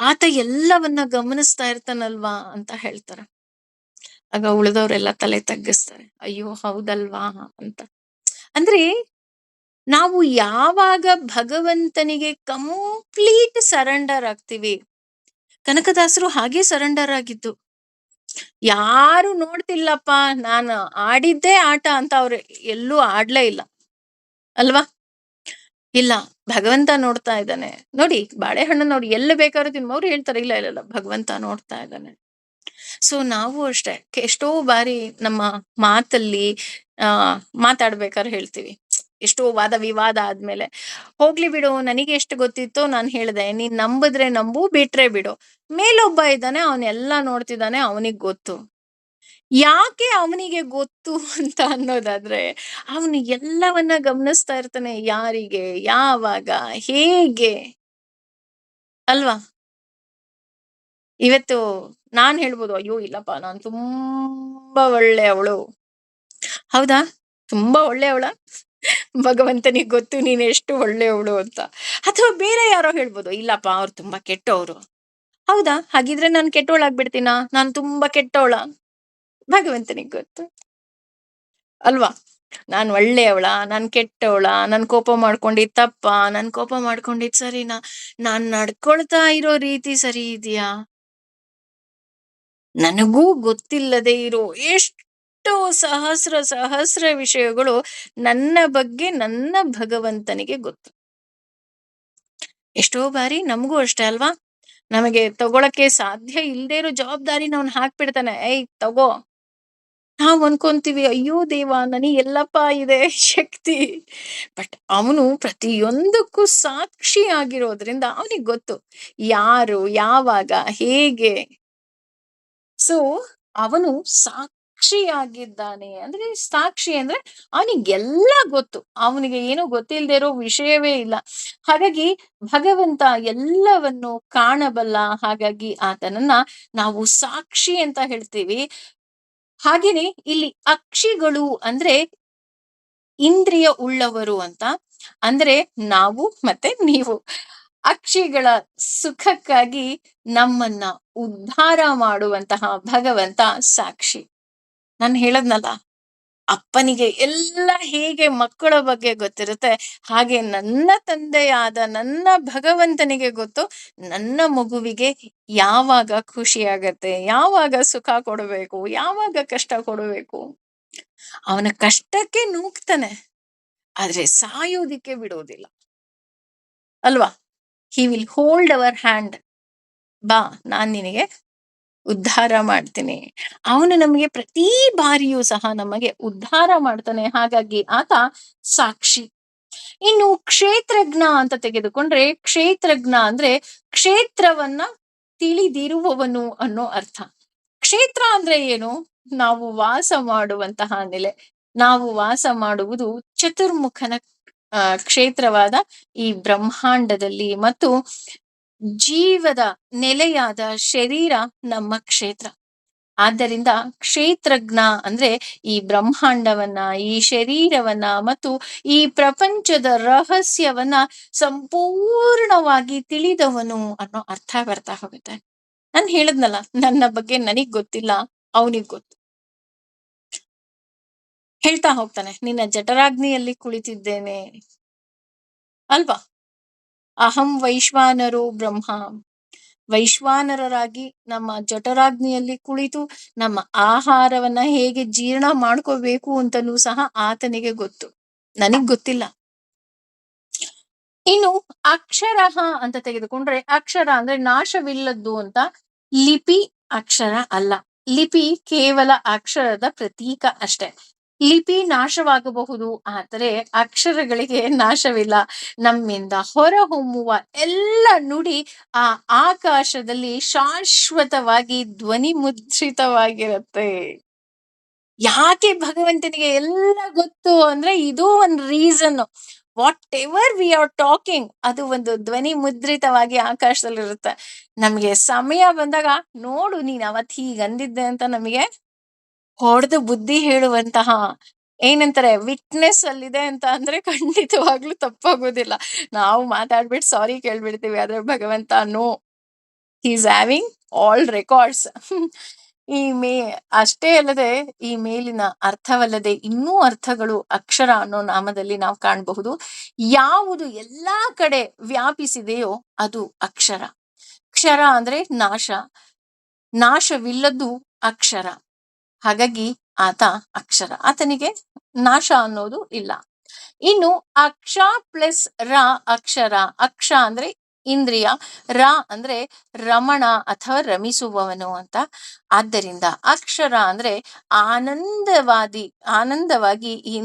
ಆತ ಎಲ್ಲವನ್ನ ಗಮನಿಸ್ತಾ ಇರ್ತಾನಲ್ವಾ" ಅಂತ ಹೇಳ್ತಾರೆ. ಆಗ ಉಳಿದವರೆಲ್ಲ ತಲೆ ತಗ್ಗಿಸ್ತಾರೆ. ಅಯ್ಯೋ ಹೌದಲ್ವಾ ಅಂತ. ಅಂದ್ರೆ ನಾವು ಯಾವಾಗ ಭಗವಂತನಿಗೆ ಕಂಪ್ಲೀಟ್ ಸರೆಂಡರ್ ಆಗ್ತೀವಿ, ಕನಕದಾಸರು ಹಾಗೆ ಸರೆಂಡರ್ ಆಗಿದ್ದು. ಯಾರು ನೋಡ್ತಿಲ್ಲಪ್ಪ, ನಾನು ಆಡಿದ್ದೇ ಆಟ ಅಂತ ಅವ್ರು ಎಲ್ಲೂ ಆಡ್ಲೇ ಇಲ್ಲ ಅಲ್ವಾ? ಇಲ್ಲ, ಭಗವಂತ ನೋಡ್ತಾ ಇದ್ದಾನೆ. ನೋಡಿ ಬಾಳೆಹಣ್ಣು ನೋಡಿ ಎಲ್ಲಿ ಬೇಕಾದ್ರೂ ಅವ್ರು ಹೇಳ್ತಾರೆ, ಇಲ್ಲ ಇಲ್ಲ ಇಲ್ಲ ಭಗವಂತ ನೋಡ್ತಾ ಇದ್ದಾನೆ. ಸೊ ನಾವು ಅಷ್ಟೇ ಎಷ್ಟೋ ಬಾರಿ ನಮ್ಮ ಮಾತಲ್ಲಿ ಆ ಮಾತಾಡ್ಬೇಕಾದ್ರೆ ಹೇಳ್ತೀವಿ. ಎಷ್ಟೋ ವಾದ ವಿವಾದ ಆದ್ಮೇಲೆ, "ಹೋಗ್ಲಿ ಬಿಡು, ನನಗೆ ಎಷ್ಟು ಗೊತ್ತಿತ್ತೋ ನಾನು ಹೇಳ್ದೆ. ನೀನ್ ನಂಬಿದ್ರೆ ನಂಬು, ಬಿಟ್ರೆ ಬಿಡು. ಮೇಲೊಬ್ಬ ಇದ್ದಾನೆ, ಅವನೆಲ್ಲ ನೋಡ್ತಿದ್ದಾನೆ, ಅವನಿಗೆ ಗೊತ್ತು." ಯಾಕೆ ಅವನಿಗೆ ಗೊತ್ತು ಅಂತ ಅನ್ನೋದಾದ್ರೆ, ಅವನು ಎಲ್ಲವನ್ನ ಗಮನಿಸ್ತಾ ಇರ್ತಾನೆ. ಯಾರಿಗೆ, ಯಾವಾಗ, ಹೇಗೆ ಅಲ್ವಾ? ಇವತ್ತು ನಾನ್ ಹೇಳ್ಬೋದು, "ಅಯ್ಯೋ ಇಲ್ಲಪ್ಪ, ನಾನ್ ತುಂಬಾ ಒಳ್ಳೆಯವಳು." ಹೌದಾ? ತುಂಬಾ ಒಳ್ಳೆಯವಳಾ? ಭಗವಂತನಿಗೆ ಗೊತ್ತು ನೀನ್ ಎಷ್ಟು ಒಳ್ಳೆಯವಳು ಅಂತ. ಅಥವಾ ಬೇರೆ ಯಾರೋ ಹೇಳ್ಬೋದು, "ಇಲ್ಲಪ್ಪ ಅವ್ರು ತುಂಬಾ ಕೆಟ್ಟೋರು." ಹೌದಾ? ಹಾಗಿದ್ರೆ ನಾನ್ ಕೆಟ್ಟೋಳಾಗ್ಬಿಡ್ತೀನಾ? ನಾನ್ ತುಂಬಾ ಕೆಟ್ಟೋಳಾ? ಭಗವಂತನಿಗೆ ಗೊತ್ತು. ಅಲ್ವಾ? ನಾನ್ ಒಳ್ಳೆಯವಳಾ? ನಾನ್ ಕೆಟ್ಟವಳಾ? ನಾನ್ ಕೋಪ ಮಾಡ್ಕೊಂಡಿದ್ ತಪ್ಪಾ? ನಾನ್ ಕೋಪ ಮಾಡ್ಕೊಂಡಿದ್ ಸರಿನಾ? ನಾನ್ ನಡ್ಕೊಳ್ತಾ ಇರೋ ರೀತಿ ಸರಿ ಇದೆಯಾ? ನನಗೂ ಗೊತ್ತಿಲ್ಲದೆ ಇರೋ ಎಷ್ಟೋ ಸಹಸ್ರ ಸಹಸ್ರ ವಿಷಯಗಳು ನನ್ನ ಬಗ್ಗೆ ನನ್ನ ಭಗವಂತನಿಗೆ ಗೊತ್ತು. ಎಷ್ಟೋ ಬಾರಿ ನಮಗೂ ಅಷ್ಟೇ ಅಲ್ವಾ? ನಮಗೆ ತಗೊಳಕ್ಕೆ ಸಾಧ್ಯ ಇಲ್ದೇ ಇರೋ ಜವಾಬ್ದಾರಿನ ಅವ್ನು ಹಾಕ್ಬಿಡ್ತಾನೆ. "ಏಯ್ ತಗೋ." ನಾವ್ ಅನ್ಕೊಂತೀವಿ, "ಅಯ್ಯೋ ದೇವ, ನನಗೆಲ್ಲಪ್ಪ ಇದೆ ಶಕ್ತಿ." ಬಟ್ ಅವನು ಪ್ರತಿಯೊಂದಕ್ಕೂ ಸಾಕ್ಷಿ ಆಗಿರೋದ್ರಿಂದ ಅವನಿಗೆ ಗೊತ್ತು. ಯಾರು, ಯಾವಾಗ, ಹೇಗೆ. ಸೊ ಅವನು ಸಾಕ್ಷಿಯಾಗಿದ್ದಾನೆ. ಅಂದ್ರೆ ಸಾಕ್ಷಿ ಅಂದ್ರೆ ಅವನಿಗೆಲ್ಲ ಗೊತ್ತು. ಅವನಿಗೆ ಏನು ಗೊತ್ತಿಲ್ಲದೆ ಇರೋ ವಿಷಯವೇ ಇಲ್ಲ. ಹಾಗಾಗಿ ಭಗವಂತ ಎಲ್ಲವನ್ನು ಕಾಣಬಲ್ಲ. ಹಾಗಾಗಿ ಆತನನ್ನ ನಾವು ಸಾಕ್ಷಿ ಅಂತ ಹೇಳ್ತೀವಿ. ಹಾಗೇನೆ ಇಲ್ಲಿ ಅಕ್ಷಿಗಳು ಅಂದ್ರೆ ಇಂದ್ರಿಯ ಉಳ್ಳವರು ಅಂತ. ಅಂದ್ರೆ ನಾವು ಮತ್ತೆ ನೀವು. ಅಕ್ಷಿಗಳ ಸುಖಕ್ಕಾಗಿ ನಮ್ಮನ್ನ ಉದ್ಧಾರ ಮಾಡುವಂತಹ ಭಗವಂತ ಸಾಕ್ಷಿ. ನಾನ್ ಹೇಳದ್ನಲ್ಲ, ಅಪ್ಪನಿಗೆ ಎಲ್ಲ ಹೇಗೆ ಮಕ್ಕಳ ಬಗ್ಗೆ ಗೊತ್ತಿರುತ್ತೆ, ಹಾಗೆ ನನ್ನ ತಂದೆಯಾದ ನನ್ನ ಭಗವಂತನಿಗೆ ಗೊತ್ತು, ನನ್ನ ಮಗುವಿಗೆ ಯಾವಾಗ ಖುಷಿಯಾಗತ್ತೆ, ಯಾವಾಗ ಸುಖ ಕೊಡಬೇಕು, ಯಾವಾಗ ಕಷ್ಟ ಕೊಡಬೇಕು. ಅವನ ಕಷ್ಟಕ್ಕೆ ನೂಗ್ತಾನೆ. ಆದ್ರೆ ಸಾಯೋದಿಕ್ಕೆ ಬಿಡೋದಿಲ್ಲ. ಅಲ್ವಾ? He will hold our hand. ಬಾ, ನಾನ್ ನಿನಗೆ ಉದ್ಧಾರ ಮಾಡ್ತೀನಿ. ಅವನು ನಮಗೆ ಪ್ರತಿ ಬಾರಿಯೂ ಸಹ ನಮಗೆ ಉದ್ಧಾರ ಮಾಡ್ತಾನೆ. ಹಾಗಾಗಿ ಆತ ಸಾಕ್ಷಿ. ಇನ್ನು ಕ್ಷೇತ್ರಜ್ಞ ಅಂತ ತೆಗೆದುಕೊಂಡ್ರೆ, ಕ್ಷೇತ್ರಜ್ಞ ಅಂದ್ರೆ ಕ್ಷೇತ್ರವನ್ನ ತಿಳಿದಿರುವವನು ಅನ್ನೋ ಅರ್ಥ. ಕ್ಷೇತ್ರ ಅಂದ್ರೆ ಏನು? ನಾವು ವಾಸ ಮಾಡುವಂತಹ ನೆಲೆ. ನಾವು ವಾಸ ಮಾಡುವುದು ಚತುರ್ಮುಖನ ಕ್ಷೇತ್ರವಾದ ಈ ಬ್ರಹ್ಮಾಂಡದಲ್ಲಿ, ಮತ್ತು ಜೀವದ ನೆಲೆಯಾದ ಶರೀರ ನಮ್ಮ ಕ್ಷೇತ್ರ. ಆದ್ದರಿಂದ ಕ್ಷೇತ್ರಜ್ಞ ಅಂದ್ರೆ ಈ ಬ್ರಹ್ಮಾಂಡವನ್ನ, ಈ ಶರೀರವನ್ನ ಮತ್ತು ಈ ಪ್ರಪಂಚದ ರಹಸ್ಯವನ್ನ ಸಂಪೂರ್ಣವಾಗಿ ತಿಳಿದವನು ಅನ್ನೋ ಅರ್ಥ ಬರ್ತಾ ಹೋಗುತ್ತೆ. ನಾನ್ ಹೇಳದ್ನಲ್ಲ, ನನ್ನ ಬಗ್ಗೆ ನನಗ್ ಗೊತ್ತಿಲ್ಲ, ಅವನಿಗೆ ಗೊತ್ತು. ಹೇಳ್ತಾ ಹೋಗ್ತಾನೆ, ನಿನ್ನ ಜಠರಾಗ್ನಿಯಲ್ಲಿ ಕುಳಿತಿದ್ದೇನೆ ಅಲ್ವಾ? ಅಹಂ ವೈಶ್ವಾನರೋ ಬ್ರಹ್ಮ. ವೈಶ್ವಾನರರಾಗಿ ನಮ್ಮ ಜಠರಾಗ್ನಿಯಲ್ಲಿ ಕುಳಿತು ನಮ್ಮ ಆಹಾರವನ್ನ ಹೇಗೆ ಜೀರ್ಣ ಮಾಡ್ಕೋಬೇಕು ಅಂತನೂ ಸಹ ಆತನಿಗೆ ಗೊತ್ತು. ನನಗ್ ಗೊತ್ತಿಲ್ಲ. ಇನ್ನು ಅಕ್ಷರ ಅಂತ ತೆಗೆದುಕೊಂಡ್ರೆ, ಅಕ್ಷರ ಅಂದ್ರೆ ನಾಶವಿಲ್ಲದ್ದು ಅಂತ. ಲಿಪಿ ಅಕ್ಷರ ಅಲ್ಲ. ಲಿಪಿ ಕೇವಲ ಅಕ್ಷರದ ಪ್ರತೀಕ ಅಷ್ಟೆ. ಲಿಪಿ ನಾಶವಾಗಬಹುದು, ಆದರೆ ಅಕ್ಷರಗಳಿಗೆ ನಾಶವಿಲ್ಲ. ನಮ್ಮಿಂದ ಹೊರಹೊಮ್ಮುವ ಎಲ್ಲ ನುಡಿ ಆ ಆಕಾಶದಲ್ಲಿ ಶಾಶ್ವತವಾಗಿ ಧ್ವನಿ ಮುದ್ರಿತವಾಗಿರುತ್ತೆ. ಯಾಕೆ ಭಗವಂತನಿಗೆ ಎಲ್ಲ ಗೊತ್ತು ಅಂದ್ರೆ, ಇದು ಒಂದು reason. What ever we are talking, ಅದು ಒಂದು ಧ್ವನಿ ಮುದ್ರಿತವಾಗಿ ಆಕಾಶದಲ್ಲಿರುತ್ತೆ. ನಮ್ಗೆ ಸಮಯ ಬಂದಾಗ, ನೋಡು ನೀನ್ ಅವತ್ ಹೀಗ್ ಅಂದಿದ್ದೆ ಅಂತ ನಮಗೆ ಹೊಡೆದು ಬುದ್ಧಿ ಹೇಳುವಂತಹ, ಏನಂತಾರೆ, ವಿಟ್ನೆಸ್ ಅಲ್ಲಿದೆ ಅಂತ ಅಂದ್ರೆ ಖಂಡಿತವಾಗ್ಲೂ ತಪ್ಪಾಗೋದಿಲ್ಲ. ನಾವು ಮಾತಾಡ್ಬಿಟ್ಟು ಸಾರಿ ಕೇಳ್ಬಿಡ್ತೀವಿ, ಆದ್ರೆ ಭಗವಂತ no, is having all records. ಈ ಅಷ್ಟೇ ಅಲ್ಲದೆ, ಈ ಮೇಲಿನ ಅರ್ಥವಲ್ಲದೆ ಇನ್ನೂ ಅರ್ಥಗಳು ಅಕ್ಷರ ಅನ್ನೋ ನಾಮದಲ್ಲಿ ನಾವು ಕಾಣಬಹುದು. ಯಾವುದು ಎಲ್ಲಾ ಕಡೆ ವ್ಯಾಪಿಸಿದೆಯೋ ಅದು ಅಕ್ಷರ. ಕ್ಷರ ಅಂದ್ರೆ ನಾಶ, ನಾಶವಿಲ್ಲದ್ದು ಅಕ್ಷರ. ಹಾಗಾಗಿ ಆತ ಅಕ್ಷರ, ಆತನಿಗೆ ನಾಶ ಅನ್ನೋದು ಇಲ್ಲ. ಇನ್ನು ಅಕ್ಷ ಪ್ಲಸ್ ರ ಅಕ್ಷರ. ಅಕ್ಷ ಅಂದ್ರೆ ಇಂದ್ರಿಯ, ರ ಅಂದ್ರೆ ರಮಣ ಅಥವಾ ರಮಿಸುವವನು ಅಂತ. ಆದ್ದರಿಂದ ಅಕ್ಷರ ಅಂದ್ರೆ ಆನಂದವಾಗಿ ಈ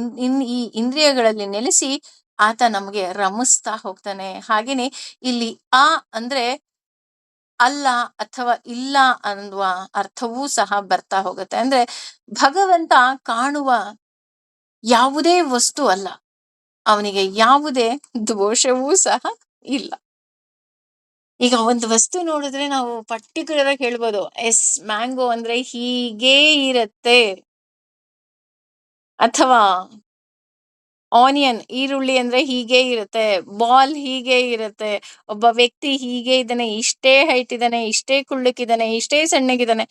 ಇಂದ್ರಿಯಗಳಲ್ಲಿ ನೆಲೆಸಿ ಆತ ನಮಗೆ ರಮಿಸ್ತಾ ಹೋಗ್ತಾನೆ. ಹಾಗೇನೆ ಇಲ್ಲಿ ಅ ಅಂದ್ರೆ ಅಲ್ಲ ಅಥವಾ ಇಲ್ಲ ಅನ್ನುವ ಅರ್ಥವೂ ಸಹ ಬರ್ತಾ ಹೋಗುತ್ತೆ. ಅಂದ್ರೆ ಭಗವಂತ ಕಾಣುವ ಯಾವುದೇ ವಸ್ತು ಅಲ್ಲ, ಅವನಿಗೆ ಯಾವುದೇ ದೋಷವೂ ಸಹ ಇಲ್ಲ. ಈಗ ಒಂದು ವಸ್ತು ನೋಡಿದ್ರೆ ನಾವು ಪರ್ಟಿಕ್ಯುಲರ್ ಆಗಿ ಹೇಳ್ಬೋದು, ಎಸ್ ಮ್ಯಾಂಗೋ ಅಂದ್ರೆ ಹೀಗೇ ಇರತ್ತೆ, ಅಥವಾ ಆನಿಯನ್ ಈರುಳ್ಳಿ ಅಂದ್ರೆ ಹೀಗೆ ಇರುತ್ತೆ, ಬಾಲ್ ಹೀಗೆ ಇರುತ್ತೆ, ಒಬ್ಬ ವ್ಯಕ್ತಿ ಹೀಗೆ ಇದ್ದಾನೆ, ಇಷ್ಟೇ ಹೈಟ್ ಇದ್ದಾನೆ, ಇಷ್ಟೇ ಕುಳ್ಳಕ್ಕಿದ್ದಾನೆ, ಇಷ್ಟೇ ಸಣ್ಣಗಿದ್ದಾನೆ.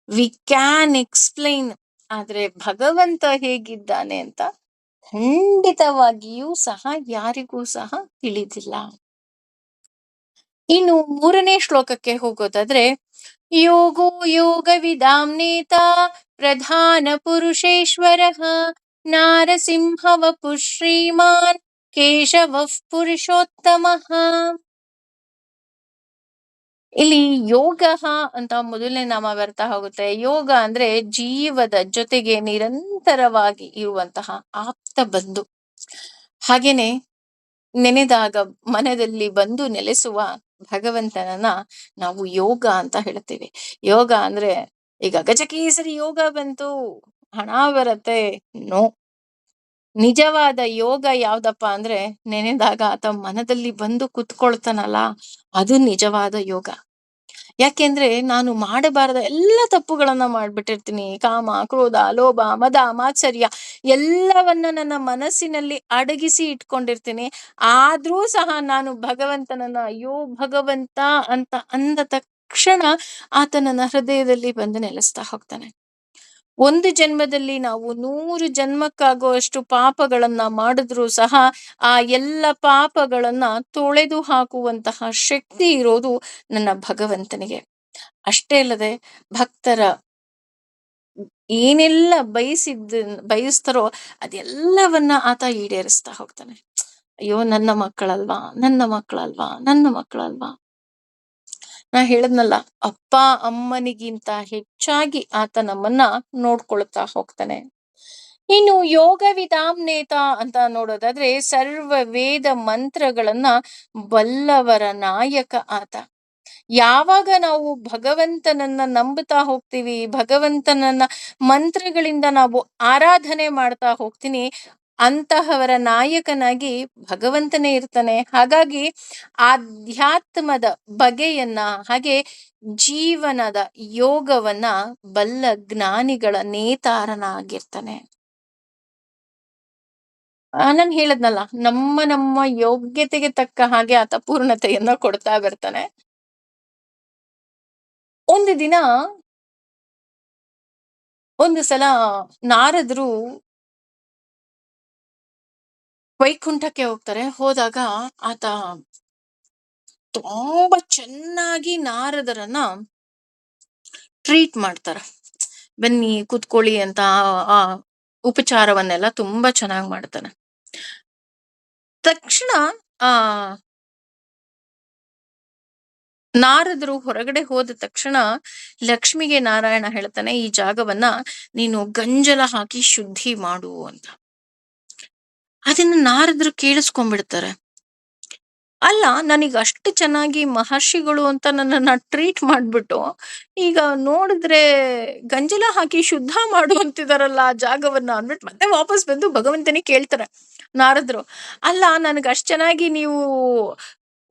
We can explain. ಆದ್ರೆ ಭಗವಂತ ಹೇಗಿದ್ದಾನೆ ಅಂತ ಖಂಡಿತವಾಗಿಯೂ ಸಹ ಯಾರಿಗೂ ಸಹ ತಿಳಿದಿಲ್ಲ. ಇನ್ನು ಮೂರನೇ ಶ್ಲೋಕಕ್ಕೆ ಹೋಗೋದಾದ್ರೆ, ಯೋಗೋ ಯೋಗ ವಿದಾಂನೇತ ಪ್ರಧಾನ ಪುರುಷೇಶ್ವರ ನಾರಸಿಂಹ ವಪು ಶ್ರೀಮಾನ್ ಕೇಶವ ಪುರುಷೋತ್ತಮ. ಇಲ್ಲಿ ಯೋಗ ಅಂತ ಮೊದಲನೇ ನಾಮ ಬರ್ತಾ ಹೋಗುತ್ತೆ. ಯೋಗ ಅಂದ್ರೆ ಜೀವದ ಜೊತೆಗೆ ನಿರಂತರವಾಗಿ ಇರುವಂತಹ ಆಪ್ತ ಬಂಧು. ಹಾಗೇನೆ ನೆನೆದಾಗ ಮನದಲ್ಲಿ ಬಂದು ನೆಲೆಸುವ ಭಗವಂತನನ್ನ ನಾವು ಯೋಗ ಅಂತ ಹೇಳ್ತೀವಿ. ಯೋಗ ಅಂದ್ರೆ ಈಗ ಗಜಕೇಸರಿ ಯೋಗ ಬಂತು, ಹಣ ಬರತ್ತೆ, ನೋ. ನಿಜವಾದ ಯೋಗ ಯಾವ್ದಪ್ಪ ಅಂದ್ರೆ, ನೆನೆದಾಗ ಆತ ಮನದಲ್ಲಿ ಬಂದು ಕುತ್ಕೊಳ್ತಾನಲ್ಲ, ಅದು ನಿಜವಾದ ಯೋಗ. ಯಾಕೆಂದ್ರೆ ನಾನು ಮಾಡಬಾರದ ಎಲ್ಲ ತಪ್ಪುಗಳನ್ನ ಮಾಡ್ಬಿಟ್ಟಿರ್ತೀನಿ. ಕಾಮ, ಕ್ರೋಧ, ಲೋಭ, ಮದ, ಮಾತ್ಸರ್ಯ ಎಲ್ಲವನ್ನ ನನ್ನ ಮನಸ್ಸಿನಲ್ಲಿ ಅಡಗಿಸಿ ಇಟ್ಕೊಂಡಿರ್ತೀನಿ. ಆದ್ರೂ ಸಹ ನಾನು ಭಗವಂತನನ್ನ ಅಯ್ಯೋ ಭಗವಂತ ಅಂತ ಅಂದ ತಕ್ಷಣ ಆತ ನನ್ನ ಹೃದಯದಲ್ಲಿ ಬಂದು ನೆಲೆಸ್ತಾ ಹೋಗ್ತಾನೆ. ಒಂದು ಜನ್ಮದಲ್ಲಿ ನಾವು 100 ಜನ್ಮಕ್ಕಾಗುವಷ್ಟು ಪಾಪಗಳನ್ನ ಮಾಡಿದ್ರೂ ಸಹ ಆ ಎಲ್ಲ ಪಾಪಗಳನ್ನ ತೊಳೆದು ಹಾಕುವಂತಹ ಶಕ್ತಿ ಇರೋದು ನನ್ನ ಭಗವಂತನಿಗೆ. ಅಷ್ಟೇ ಅಲ್ಲದೆ ಭಕ್ತರ ಏನೆಲ್ಲ ಬಯಸ್ತಾರೋ ಅದೆಲ್ಲವನ್ನ ಆತ ಈಡೇರಿಸ್ತಾ ಹೋಗ್ತಾನೆ. ಅಯ್ಯೋ ನನ್ನ ಮಕ್ಕಳಲ್ವಾ, ನನ್ನ ಮಕ್ಕಳಲ್ವಾ, ನನ್ನ ಮಕ್ಕಳಲ್ವಾ. ನಾ ಹೇಳದ್ನಲ್ಲ, ಅಪ್ಪ ಅಮ್ಮನಿಗಿಂತ ಹೆಚ್ಚಾಗಿ ಆತ ನಮ್ಮನ್ನ ನೋಡ್ಕೊಳ್ತಾ ಹೋಗ್ತಾನೆ. ಇನ್ನು ಯೋಗ ವಿಧಾಂನೇತ ಅಂತ ನೋಡೋದಾದ್ರೆ ಸರ್ವ ವೇದ ಮಂತ್ರಗಳನ್ನ ಬಲ್ಲವರ ನಾಯಕ ಆತ. ಯಾವಾಗ ನಾವು ಭಗವಂತನನ್ನ ನಂಬುತ್ತಾ ಹೋಗ್ತೀವಿ, ಭಗವಂತನನ್ನ ಮಂತ್ರಗಳಿಂದ ನಾವು ಆರಾಧನೆ ಮಾಡ್ತಾ ಹೋಗ್ತೀನಿ, ಅಂತಹವರ ನಾಯಕನಾಗಿ ಭಗವಂತನೇ ಇರ್ತಾನೆ. ಹಾಗಾಗಿ ಆಧ್ಯಾತ್ಮದ ಬಗೆಯನ್ನ, ಹಾಗೆ ಜೀವನದ ಯೋಗವನ್ನ ಬಲ್ಲ ಜ್ಞಾನಿಗಳ ನೇತಾರನಾಗಿರ್ತಾನೆ. ನಾನ್ ಹೇಳದ್ನಲ್ಲ, ನಮ್ಮ ಯೋಗ್ಯತೆಗೆ ತಕ್ಕ ಹಾಗೆ ಆತ ಪೂರ್ಣತೆಯನ್ನ ಕೊಡ್ತಾ ಬರ್ತಾನೆ. ಒಂದು ದಿನ, ಒಂದು ಸಲ ನಾರದರು ವೈಕುಂಠಕ್ಕೆ ಹೋಗ್ತಾರೆ. ಹೋದಾಗ ಆತ ತುಂಬಾ ಚೆನ್ನಾಗಿ ನಾರದರನ್ನ ಟ್ರೀಟ್ ಮಾಡ್ತಾರ. ಬನ್ನಿ ಕೂತ್ಕೊಳ್ಳಿ ಅಂತ ಆ ಉಪಚಾರವನ್ನೆಲ್ಲ ತುಂಬಾ ಚೆನ್ನಾಗಿ ಮಾಡ್ತಾನೆ. ತಕ್ಷಣ ಆ ನಾರದರು ಹೊರಗಡೆ ಹೋದ ತಕ್ಷಣ ಲಕ್ಷ್ಮಿಗೆ ನಾರಾಯಣ ಹೇಳ್ತಾನೆ, ಈ ಜಾಗವನ್ನ ನೀನು ಗಂಜಲ ಹಾಕಿ ಶುದ್ಧಿ ಮಾಡು ಅಂತ. ಅದನ್ನ ನಾರದ್ರು ಕೇಳಿಸ್ಕೊಂಡ್ಬಿಡ್ತಾರೆ. ಅಲ್ಲ, ನನಗೆ ಅಷ್ಟು ಚೆನ್ನಾಗಿ ಮಹರ್ಷಿಗಳು ಅಂತ ನನ್ನನ್ನ ಟ್ರೀಟ್ ಮಾಡ್ಬಿಟ್ಟು, ಈಗ ನೋಡಿದ್ರೆ ಗಂಜಲ ಹಾಕಿ ಶುದ್ಧ ಮಾಡು ಅಂತಿದಾರಲ್ಲ ಆ ಜಾಗವನ್ನ ಅಂದ್ಬಿಟ್ಟು ಮತ್ತೆ ವಾಪಸ್ ಬಂದು ಭಗವಂತನಿಗೆ ಕೇಳ್ತಾರೆ ನಾರದ್ರು. ಅಲ್ಲ, ನನಗೆ ಅಷ್ಟ್ ಚೆನ್ನಾಗಿ ನೀವು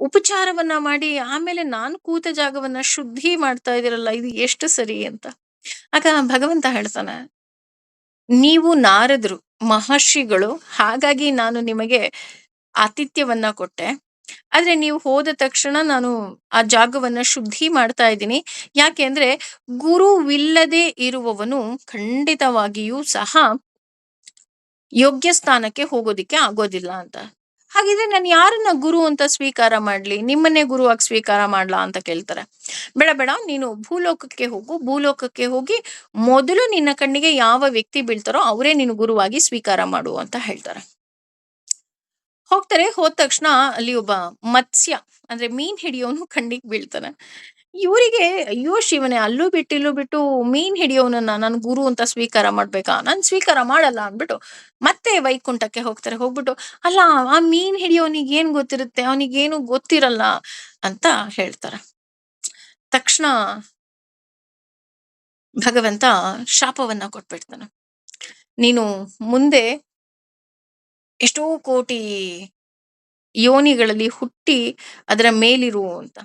ಉಪಚಾರವನ್ನ ಮಾಡಿ ಆಮೇಲೆ ನಾನು ಕೂತ ಜಾಗವನ್ನ ಶುದ್ಧಿ ಮಾಡ್ತಾ ಇದೀರಲ್ಲ, ಇದು ಎಷ್ಟು ಸರಿ ಅಂತ. ಆಗ ಭಗವಂತ ಹೇಳ್ತಾನೆ, ನೀವು ನಾರದ್ರು, ಮಹರ್ಷಿಗಳು, ಹಾಗಾಗಿ ನಾನು ನಿಮಗೆ ಆತಿಥ್ಯವನ್ನ ಕೊಟ್ಟೆ. ಆದ್ರೆ ನೀವು ಹೋದ ತಕ್ಷಣ ನಾನು ಆ ಜಾಗವನ್ನ ಶುದ್ಧಿ ಮಾಡ್ತಾ ಇದ್ದೀನಿ. ಯಾಕೆ ಅಂದ್ರೆ ಗುರುವಿಲ್ಲದೆ ಇರುವವನು ಖಂಡಿತವಾಗಿಯೂ ಸಹ ಯೋಗ್ಯ ಸ್ಥಾನಕ್ಕೆ ಹೋಗೋದಿಕ್ಕೆ ಆಗೋದಿಲ್ಲ ಅಂತ. ಹಾಗಿದ್ರೆ ನಾನು ಯಾರನ್ನ ಗುರು ಅಂತ ಸ್ವೀಕಾರ ಮಾಡ್ಲಿ? ನಿಮ್ಮನ್ನೇ ಗುರುವಾಗಿ ಸ್ವೀಕಾರ ಮಾಡ್ಲಾ ಅಂತ ಕೇಳ್ತಾರೆ. ಬೇಡ ಬೇಡ, ನೀನು ಭೂಲೋಕಕ್ಕೆ ಹೋಗು. ಭೂಲೋಕಕ್ಕೆ ಹೋಗಿ ಮೊದಲು ನಿನ್ನ ಕಣ್ಣಿಗೆ ಯಾವ ವ್ಯಕ್ತಿ ಬೀಳ್ತಾರೋ ಅವರೇ ನೀನು ಗುರುವಾಗಿ ಸ್ವೀಕಾರ ಮಾಡು ಅಂತ ಹೇಳ್ತಾರೆ. ಹೋಗ್ತಾರೆ. ಹೋದ ತಕ್ಷಣ ಅಲ್ಲಿ ಒಬ್ಬ ಮತ್ಸ್ಯ ಅಂದ್ರೆ ಮೀನ್ ಹಿಡಿಯೋನು ಕಣ್ಣಿಗೆ ಬೀಳ್ತಾನೆ. ಇವರಿಗೆ ಅಯ್ಯೋ ಶಿವನೇ, ಅಲ್ಲೂ ಬಿಟ್ಟು ಇಲ್ಲೂ ಬಿಟ್ಟು ಮೀನ್ ಹಿಡಿಯೋನನ್ನ ನಾನು ಗುರು ಅಂತ ಸ್ವೀಕಾರ ಮಾಡ್ಬೇಕಾ? ನಾನು ಸ್ವೀಕಾರ ಮಾಡಲ್ಲ ಅಂದ್ಬಿಟ್ಟು ಮತ್ತೆ ವೈಕುಂಠಕ್ಕೆ ಹೋಗ್ತಾರೆ. ಹೋಗ್ಬಿಟ್ಟು, ಅಲ್ಲ, ಆ ಮೀನ್ ಹಿಡಿಯೋನಿಗೆ ಏನ್ ಗೊತ್ತಿರುತ್ತೆ, ಅವನಿಗೇನು ಗೊತ್ತಿರಲ್ಲ ಅಂತ ಹೇಳ್ತಾರೆ. ತಕ್ಷಣ ಭಗವಂತ ಶಾಪವನ್ನ ಕೊಟ್ಬಿಡ್ತಾನೆ. ನೀನು ಮುಂದೆ ಎಷ್ಟೋ ಕೋಟಿ ಯೋನಿಗಳಲ್ಲಿ ಹುಟ್ಟಿ ಅದರ ಮೇಲಿರು ಅಂತ.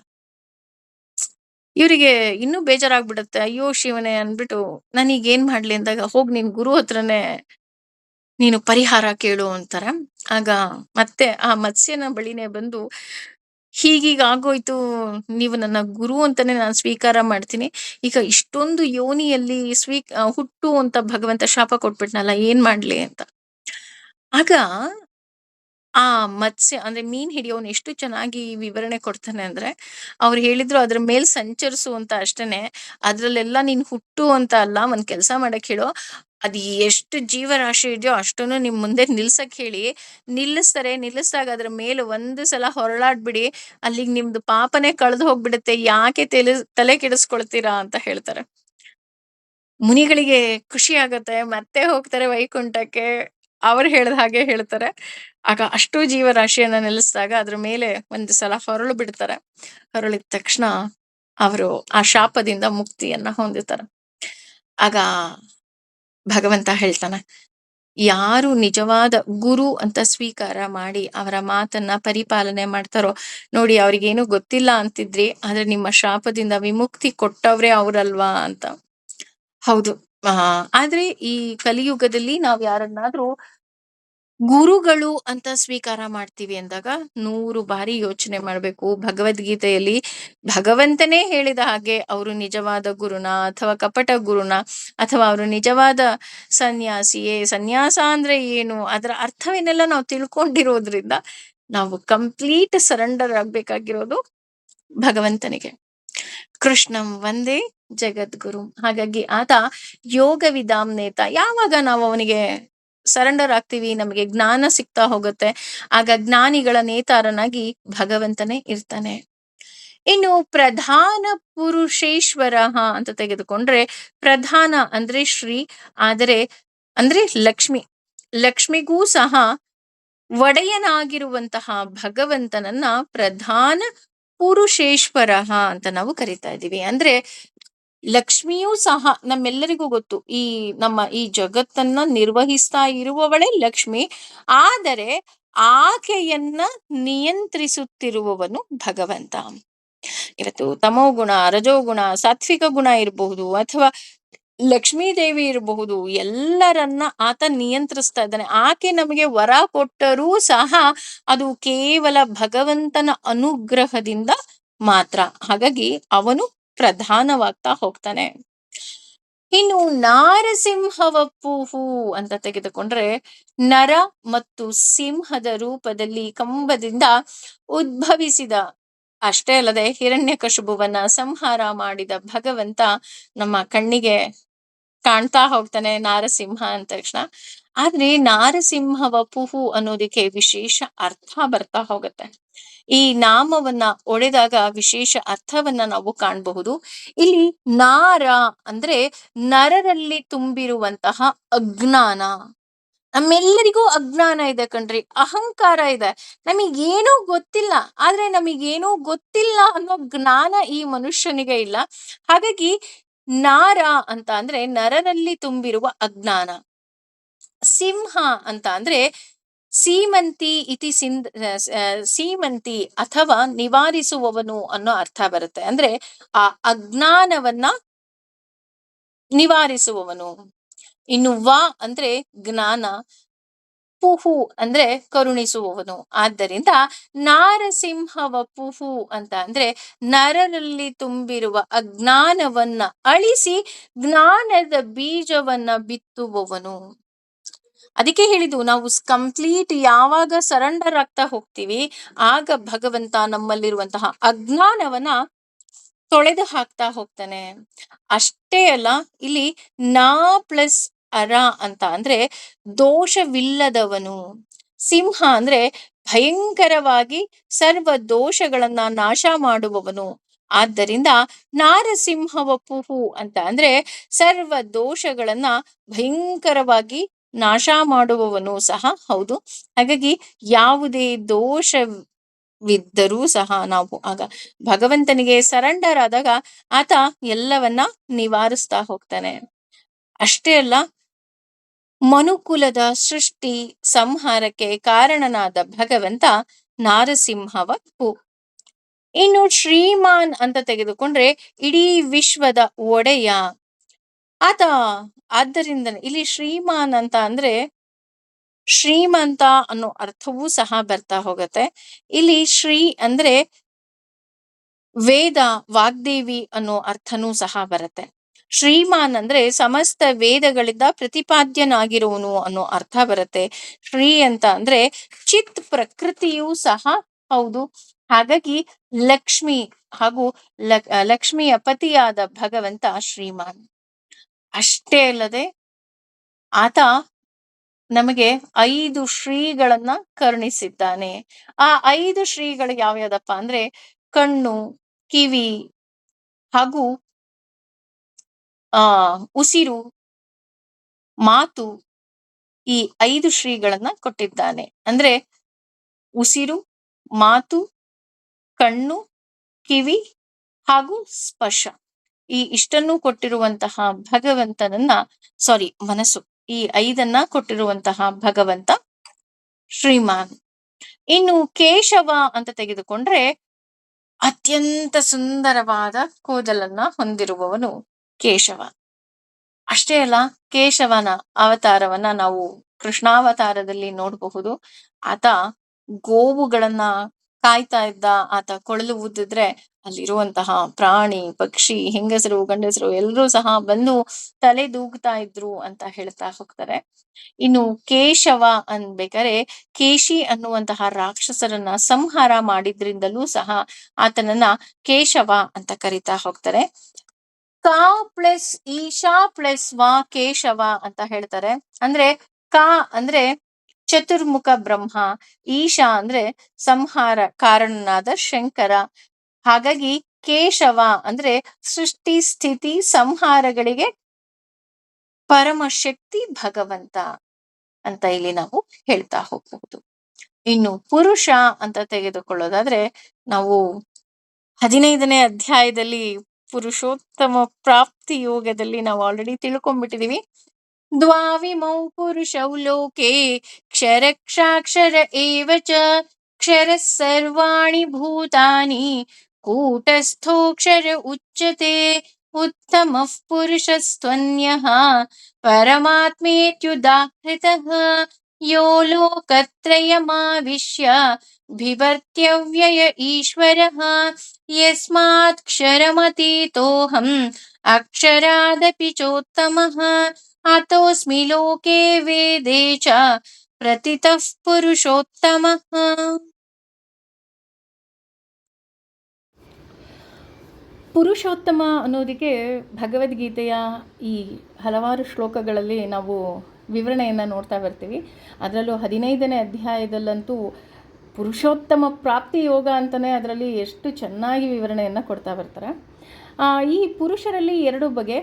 ಇವರಿಗೆ ಇನ್ನೂ ಬೇಜಾರಾಗ್ಬಿಡತ್ತೆ. ಅಯ್ಯೋ ಶಿವನೇ ಅಂದ್ಬಿಟ್ಟು ನಾನೀಗೇನ್ ಮಾಡ್ಲಿ ಅಂದಾಗ, ಹೋಗ್ ನಿನ್ ಗುರು ಹತ್ರನೇ ನೀನು ಪರಿಹಾರ ಕೇಳು ಅಂತಾರೆ. ಆಗ ಮತ್ತೆ ಆ ಮತ್ಸ್ಯನ ಬಳಿನೇ ಬಂದು, ಹೀಗೀಗ್ ಆಗೋಯ್ತು, ನೀವು ನನ್ನ ಗುರು ಅಂತಾನೆ ನಾನು ಸ್ವೀಕಾರ ಮಾಡ್ತೀನಿ. ಈಗ ಇಷ್ಟೊಂದು ಯೋನಿಯಲ್ಲಿ ಹುಟ್ಟು ಅಂತ ಭಗವಂತ ಶಾಪ ಕೊಟ್ಬಿಟ್ನಲ್ಲ, ಏನ್ ಮಾಡ್ಲಿ ಅಂತ. ಆಗ ಆ ಮತ್ಸ್ಯ ಅಂದ್ರೆ ಮೀನ್ ಹಿಡಿಯೋನು ಎಷ್ಟು ಚೆನ್ನಾಗಿ ವಿವರಣೆ ಕೊಡ್ತಾನೆ ಅಂದ್ರೆ, ಅವ್ರು ಹೇಳಿದ್ರು ಅದ್ರ ಮೇಲ್ ಸಂಚರಿಸು ಅಂತ ಅಷ್ಟೇನೆ. ಅದ್ರಲ್ಲೆಲ್ಲ ನೀನ್ ಹುಟ್ಟು ಅಂತ ಅಲ್ಲ, ಒಂದ್ ಕೆಲ್ಸ ಮಾಡಕ್ ಹೇಳು. ಅದ್ ಎಷ್ಟು ಜೀವರಾಶಿ ಇದೆಯೋ ಅಷ್ಟನ್ನು ನಿಮ್ ಮುಂದೆ ನಿಲ್ಸಕ್ ಹೇಳಿ. ನಿಲ್ಲಿಸ್ತಾರೆ. ನಿಲ್ಲಿಸ್ದಾಗ ಅದ್ರ ಮೇಲೆ ಒಂದು ಸಲ ಹೊರಳಾಡ್ಬಿಡಿ. ಅಲ್ಲಿಗ್ ನಿಮ್ದು ಪಾಪನೇ ಕಳ್ದು ಹೋಗ್ಬಿಡುತ್ತೆ. ಯಾಕೆ ತಲೆ ಕೆಡಿಸ್ಕೊಳ್ತೀರಾ ಅಂತ ಹೇಳ್ತಾರೆ. ಮುನಿಗಳಿಗೆ ಖುಷಿ ಆಗತ್ತೆ. ಮತ್ತೆ ಹೋಗ್ತಾರೆ ವೈಕುಂಠಕ್ಕೆ. ಅವ್ರು ಹೇಳ್ದ ಹಾಗೆ ಹೇಳ್ತಾರೆ. ಆಗ ಅಷ್ಟೂ ಜೀವರಾಶಿಯನ್ನ ನಿಲ್ಲಿಸಿದಾಗ ಅದ್ರ ಮೇಲೆ ಒಂದು ಸಲ ಹೊರಳು ಬಿಡ್ತಾರೆ. ಹೊರಳಿದ ತಕ್ಷಣ ಅವರು ಆ ಶಾಪದಿಂದ ಮುಕ್ತಿಯನ್ನ ಹೊಂದುತ್ತಾರೆ. ಆಗ ಭಗವಂತ ಹೇಳ್ತಾನೆ, ಯಾರು ನಿಜವಾದ ಗುರು ಅಂತ ಸ್ವೀಕಾರ ಮಾಡಿ ಅವರ ಮಾತನ್ನ ಪರಿಪಾಲನೆ ಮಾಡ್ತಾರೋ, ನೋಡಿ ಅವ್ರಿಗೇನು ಗೊತ್ತಿಲ್ಲ ಅಂತಿದ್ರಿ, ಆದ್ರೆ ನಿಮ್ಮ ಶಾಪದಿಂದ ವಿಮುಕ್ತಿ ಕೊಟ್ಟವ್ರೆ ಅವರಲ್ವಾ ಅಂತ. ಹೌದು. ಆ ಆದ್ರೆ ಈ ಕಲಿಯುಗದಲ್ಲಿ ನಾವ್ ಯಾರನ್ನಾದ್ರೂ ಗುರುಗಳು ಅಂತ ಸ್ವೀಕಾರ ಮಾಡ್ತೀವಿ ಅಂದಾಗ 100 ಬಾರಿ ಯೋಚನೆ ಮಾಡ್ಬೇಕು. ಭಗವದ್ಗೀತೆಯಲ್ಲಿ ಭಗವಂತನೇ ಹೇಳಿದ ಹಾಗೆ ಅವರು ನಿಜವಾದ ಗುರುನ ಅಥವಾ ಕಪಟ ಗುರುನ, ಅಥವಾ ಅವರು ನಿಜವಾದ ಸನ್ಯಾಸಿಯೇ, ಸನ್ಯಾಸ ಅಂದ್ರೆ ಏನು, ಅದರ ಅರ್ಥವನ್ನೆಲ್ಲ ನಾವು ತಿಳ್ಕೊಂಡಿರೋದ್ರಿಂದ ನಾವು ಕಂಪ್ಲೀಟ್ ಸರೆಂಡರ್ ಆಗ್ಬೇಕಾಗಿರೋದು ಭಗವಂತನಿಗೆ. ಕೃಷ್ಣಂ ವಂದೇ ಜಗದ್ಗುರು. ಹಾಗಾಗಿ ಆತ ಯೋಗ ವಿದಾಂ ನೇತ. ಯಾವಾಗ ನಾವು ಅವನಿಗೆ ಸರೆಂಡರ್ ಆಗ್ತೀವಿ, ನಮಗೆ ಜ್ಞಾನ ಸಿಗ್ತಾ ಹೋಗುತ್ತೆ, ಆಗ ಜ್ಞಾನಿಗಳ ನೇತಾರನಾಗಿ ಭಗವಂತನೇ ಇರ್ತಾನೆ. ಇನ್ನು ಪ್ರಧಾನ ಪುರುಷೇಶ್ವರ ಅಂತ ತೆಗೆದುಕೊಂಡ್ರೆ, ಪ್ರಧಾನ ಅಂದ್ರೆ ಶ್ರೀ, ಆದರೆ ಅಂದ್ರೆ ಲಕ್ಷ್ಮಿ, ಲಕ್ಷ್ಮಿಗೂ ಸಹ ಒಡೆಯನಾಗಿರುವಂತಹ ಭಗವಂತನನ್ನ ಪ್ರಧಾನ ಪುರುಷೇಶ್ವರ ಅಂತ ನಾವು ಕರಿತಾ ಇದ್ದೀವಿ. ಅಂದ್ರೆ ಲಕ್ಷ್ಮಿಯೂ ಸಹ ನಮ್ಮೆಲ್ಲರಿಗೂ ಗೊತ್ತು, ಈ ನಮ್ಮ ಈ ಜಗತ್ತನ್ನ ನಿರ್ವಹಿಸ್ತಾ ಇರುವವಳೇ ಲಕ್ಷ್ಮಿ. ಆದರೆ ಆಕೆಯನ್ನ ನಿಯಂತ್ರಿಸುತ್ತಿರುವವನು ಭಗವಂತ. ಇವತ್ತು ತಮೋಗುಣ, ರಜೋಗುಣ, ಸಾತ್ವಿಕ ಗುಣ ಇರಬಹುದು, ಅಥವಾ ಲಕ್ಷ್ಮೀ ದೇವಿ ಇರಬಹುದು, ಎಲ್ಲರನ್ನ ಆತ ನಿಯಂತ್ರಿಸ್ತಾ ಇದ್ದಾನೆ. ಆಕೆ ನಮಗೆ ವರ ಕೊಟ್ಟರೂ ಸಹ ಅದು ಕೇವಲ ಭಗವಂತನ ಅನುಗ್ರಹದಿಂದ ಮಾತ್ರ. ಹಾಗಾಗಿ ಅವನು ಪ್ರಧಾನವಾಗ್ತಾ ಹೋಗ್ತಾನೆ. ಇನ್ನು ನಾರಸಿಂಹವಪ್ಪುಹು ಅಂತ ತೆಗೆದುಕೊಂಡ್ರೆ, ನರ ಮತ್ತು ಸಿಂಹದ ರೂಪದಲ್ಲಿ ಕಂಬದಿಂದ ಉದ್ಭವಿಸಿದ, ಅಷ್ಟೇ ಅಲ್ಲದೆ ಹಿರಣ್ಯಕಶಿಪುವನ್ನ ಸಂಹಾರ ಮಾಡಿದ ಭಗವಂತ ನಮ್ಮ ಕಣ್ಣಿಗೆ ಕಾಣ್ತಾ ಹೋಗ್ತಾನೆ ನಾರಸಿಂಹ ಅಂದ ತಕ್ಷಣ. ಆದ್ರೆ ನಾರಸಿಂಹ ವಪುಹು ಅನ್ನೋದಕ್ಕೆ ವಿಶೇಷ ಅರ್ಥ ಬರ್ತಾ ಹೋಗುತ್ತೆ. ಈ ನಾಮವನ್ನ ಒಡೆದಾಗ ವಿಶೇಷ ಅರ್ಥವನ್ನ ನಾವು ಕಾಣಬಹುದು. ಇಲ್ಲಿ ನಾರ ಅಂದ್ರೆ ನರರಲ್ಲಿ ತುಂಬಿರುವಂತಹ ಅಜ್ಞಾನ. ನಮ್ಮೆಲ್ಲರಿಗೂ ಅಜ್ಞಾನ ಇದೆ ಕಣ್ರಿ, ಅಹಂಕಾರ ಇದೆ, ನಮಗೇನೂ ಗೊತ್ತಿಲ್ಲ. ಆದ್ರೆ ನಮಗೇನೂ ಗೊತ್ತಿಲ್ಲ ಅನ್ನೋ ಜ್ಞಾನ ಈ ಮನುಷ್ಯನಿಗೆ ಇಲ್ಲ. ಹಾಗಾಗಿ ನಾರ ಅಂತ ಅಂದ್ರೆ ನರರಲ್ಲಿ ತುಂಬಿರುವ ಅಜ್ಞಾನ. ಸಿಂಹ ಅಂತ ಅಂದ್ರೆ ಸೀಮಂತಿ ಇತಿ ಸೀಮಂತಿ ಅಥವಾ ನಿವಾರಿಸುವವನು ಅನ್ನೋ ಅರ್ಥ ಬರುತ್ತೆ. ಅಂದ್ರೆ ಆ ಅಜ್ಞಾನವನ್ನ ನಿವಾರಿಸುವವನು. ಇನ್ನು ವ ಅಂದ್ರೆ ಜ್ಞಾನ, ಪುಹು ಅಂದ್ರೆ ಕರುಣಿಸುವವನು. ಆದ್ದರಿಂದ ನಾರಸಿಂಹ ವಪುಹು ಅಂತ ಅಂದ್ರೆ ನರರಲ್ಲಿ ತುಂಬಿರುವ ಅಜ್ಞಾನವನ್ನ ಅಳಿಸಿ ಜ್ಞಾನದ ಬೀಜವನ್ನ ಬಿತ್ತುವವನು. ಅದಕ್ಕೆ ಹೇಳಿದ್ದು, ನಾವು ಕಂಪ್ಲೀಟ್ ಯಾವಾಗ ಸರೆಂಡರ್ ಆಗ್ತಾ ಹೋಗ್ತೀವಿ, ಆಗ ಭಗವಂತ ನಮ್ಮಲ್ಲಿರುವಂತಹ ಅಜ್ಞಾನವನ್ನ ತೊಳೆದು ಹಾಕ್ತಾ ಹೋಗ್ತಾನೆ. ಅಷ್ಟೇ ಅಲ್ಲ, ಇಲ್ಲಿ ನಾ ಪ್ಲಸ್ ಅರ ಅಂತ ಅಂದ್ರೆ ದೋಷವಿಲ್ಲದವನು. ಸಿಂಹ ಅಂದ್ರೆ ಭಯಂಕರವಾಗಿ ಸರ್ವ ದೋಷಗಳನ್ನ ನಾಶ ಮಾಡುವವನು. ಆದ್ದರಿಂದ ನಾರಸಿಂಹ ವಪುಹು ಅಂತ ಅಂದ್ರೆ ಸರ್ವ ದೋಷಗಳನ್ನ ಭಯಂಕರವಾಗಿ ನಾಶ ಮಾಡುವವನು ಸಹ ಹೌದು. ಹಾಗಾಗಿ ಯಾವುದೇ ದೋಷವಿದ್ದರೂ ಸಹ ನಾವು ಆಗ ಭಗವಂತನಿಗೆ ಸರೆಂಡರ್ ಆದಾಗ ಆತ ಎಲ್ಲವನ್ನ ನಿವಾರಿಸ್ತಾ ಹೋಗ್ತಾನೆ. ಅಷ್ಟೇ ಅಲ್ಲ, ಮನುಕುಲದ ಸೃಷ್ಟಿ ಸಂಹಾರಕ್ಕೆ ಕಾರಣನಾದ ಭಗವಂತ ನಾರಸಿಂಹವಪು. ಇನ್ನು ಶ್ರೀಮಾನ್ ಅಂತ ತೆಗೆದುಕೊಂಡ್ರೆ ಇಡೀ ವಿಶ್ವದ ಒಡೆಯ ಆತ. ಆದ್ದರಿಂದ ಇಲ್ಲಿ ಶ್ರೀಮಾನ್ ಅಂತ ಅಂದ್ರೆ ಶ್ರೀಮಂತ ಅನ್ನೋ ಅರ್ಥವೂ ಸಹ ಬರ್ತಾ ಹೋಗತ್ತೆ. ಇಲ್ಲಿ ಶ್ರೀ ಅಂದ್ರೆ ವೇದ, ವಾಗ್ದೇವಿ ಅನ್ನೋ ಅರ್ಥನೂ ಸಹ ಬರುತ್ತೆ. ಶ್ರೀಮಾನ್ ಅಂದ್ರೆ ಸಮಸ್ತ ವೇದಗಳಿಂದ ಪ್ರತಿಪಾದ್ಯನಾಗಿರುವನು ಅನ್ನೋ ಅರ್ಥ ಬರುತ್ತೆ. ಶ್ರೀ ಅಂತ ಅಂದ್ರೆ ಚಿತ್ ಪ್ರಕೃತಿಯೂ ಸಹ ಹೌದು. ಹಾಗಾಗಿ ಲಕ್ಷ್ಮಿ ಹಾಗೂ ಲಕ್ಷ್ಮಿಯ ಪತಿಯಾದ ಭಗವಂತ ಶ್ರೀಮಾನ್. ಅಷ್ಟೇ ಅಲ್ಲದೆ ಆತ ನಮಗೆ 5 ಶ್ರೀಗಳನ್ನ ಕರುಣಿಸಿದ್ದಾನೆ. ಆ 5 ಶ್ರೀಗಳು ಯಾವ್ಯಾವ್ದಪ್ಪ ಅಂದ್ರೆ ಕಣ್ಣು, ಕಿವಿ ಹಾಗೂ ಉಸಿರು, ಮಾತು, ಈ 5 ಶ್ರೀಗಳನ್ನ ಕೊಟ್ಟಿದ್ದಾನೆ. ಅಂದ್ರೆ ಉಸಿರು, ಮಾತು, ಕಣ್ಣು, ಕಿವಿ ಹಾಗೂ ಸ್ಪರ್ಶ, ಈ ಇಷ್ಟನ್ನು ಕೊಟ್ಟಿರುವಂತಹ ಭಗವಂತನನ್ನ, ಸಾರಿ ಮನಸ್ಸು, ಈ 5 ಕೊಟ್ಟಿರುವಂತಹ ಭಗವಂತ ಶ್ರೀಮಾನ್. ಇನ್ನು ಕೇಶವ ಅಂತ ತೆಗೆದುಕೊಂಡ್ರೆ ಅತ್ಯಂತ ಸುಂದರವಾದ ಕೂದಲನ್ನ ಹೊಂದಿರುವವನು ಕೇಶವ. ಅಷ್ಟೇ ಅಲ್ಲ, ಕೇಶವನ ಅವತಾರವನ್ನ ನಾವು ಕೃಷ್ಣಾವತಾರದಲ್ಲಿ ನೋಡಬಹುದು. ಆತ ಗೋವುಗಳನ್ನ ಕಾಯ್ತಾ ಇದ್ದ. ಆತ ಕೊಳಲು ಊದಿದ್ರೆ ಅಲ್ಲಿರುವಂತಹ ಪ್ರಾಣಿ, ಪಕ್ಷಿ, ಹೆಂಗಸರು, ಗಂಡಸರು ಎಲ್ಲರೂ ಸಹ ಬಂದು ತಲೆ ದೂಗ್ತಾ ಇದ್ರು ಅಂತ ಹೇಳ್ತಾ ಹೋಗ್ತಾರೆ. ಇನ್ನು ಕೇಶವ ಅನ್ಬೇಕಾರೆ ಕೇಶಿ ಅನ್ನುವಂತಹ ರಾಕ್ಷಸರನ್ನ ಸಂಹಾರ ಮಾಡಿದ್ರಿಂದಲೂ ಸಹ ಆತನನ್ನ ಕೇಶವ ಅಂತ ಕರಿತಾ ಹೋಗ್ತಾರೆ. ಕಾ ಪ್ಲಸ್ ಈಶಾ ಪ್ಲಸ್ ವಾ ಕೇಶವ ಅಂತ ಹೇಳ್ತಾರೆ. ಅಂದ್ರೆ ಕಾ ಅಂದ್ರೆ ಚತುರ್ಮುಖ ಬ್ರಹ್ಮ, ಈಶಾ ಅಂದ್ರೆ ಸಂಹಾರ ಕಾರಣನಾದ ಶಂಕರ. ಹಾಗಾಗಿ ಕೇಶವ ಅಂದ್ರೆ ಸೃಷ್ಟಿ ಸ್ಥಿತಿ ಸಂಹಾರಗಳಿಗೆ ಪರಮಶಕ್ತಿ ಭಗವಂತ ಅಂತ ಇಲ್ಲಿ ನಾವು ಹೇಳ್ತಾ ಹೋಗಬಹುದು. ಇನ್ನು ಪುರುಷ ಅಂತ ತೆಗೆದುಕೊಳ್ಳೋದಾದ್ರೆ ನಾವು 15ನೇ ಅಧ್ಯಾಯದಲ್ಲಿ ಪುರುಷೋತ್ತಮ ಪ್ರಾಪ್ತಿ ಯೋಗದಲ್ಲಿ ನಾವು ಆಲ್ರೆಡಿ ತಿಳ್ಕೊಂಡ್ಬಿಟ್ಟಿದೀವಿ. ದ್ವಾವಿಮೌ ಪುರುಷೌ ಲೋಕೆ ಕ್ಷರಕ್ಷಾಕ್ಷರ ಏವ ಚ ಕ್ಷರಃ ಸರ್ವಾಣಿ ಭೂತಾನಿ ಕೂಟಸ್ಥೋಕ್ಷರ ಉಚ್ಯತೆ ಉತ್ತಮಃ ಪುರುಷಸ್ತ್ವನ್ಯಃ ಪರಮಾತ್ಮೇತ್ಯುದಾಹೃತಃ ಯೋ ಲೋಕತ್ರಯಮಾವಿಶ್ಯ ಬಿಭರ್ತ್ಯವ್ಯಯ ಈಶ್ವರಃ ಯಸ್ಮಾತ್ ಕ್ಷರಮತೀತೋಹಂ ಅಕ್ಷರಾದಪಿ ಚೋತ್ತಮಃ ಅತೋಸ್ಮಿ ಲೋಕೆ ವೇದೇ ಚ ಪ್ರತಿತಃ ಪುರುಷೋತ್ತಮಃ. ಪುರುಷೋತ್ತಮ ಅನ್ನೋದಕ್ಕೆ ಭಗವದ್ಗೀತೆಯ ಈ ಹಲವಾರು ಶ್ಲೋಕಗಳಲ್ಲಿ ನಾವು ವಿವರಣೆಯನ್ನು ನೋಡ್ತಾ ಬರ್ತೀವಿ. ಅದರಲ್ಲೂ 15ನೇ ಅಧ್ಯಾಯದಲ್ಲಂತೂ ಪುರುಷೋತ್ತಮ ಪ್ರಾಪ್ತಿ ಯೋಗ ಅಂತಲೇ ಅದರಲ್ಲಿ ಎಷ್ಟು ಚೆನ್ನಾಗಿ ವಿವರಣೆಯನ್ನು ಕೊಡ್ತಾ ಬರ್ತಾರೆ. ಈ ಪುರುಷರಲ್ಲಿ 2 ಬಗೆ,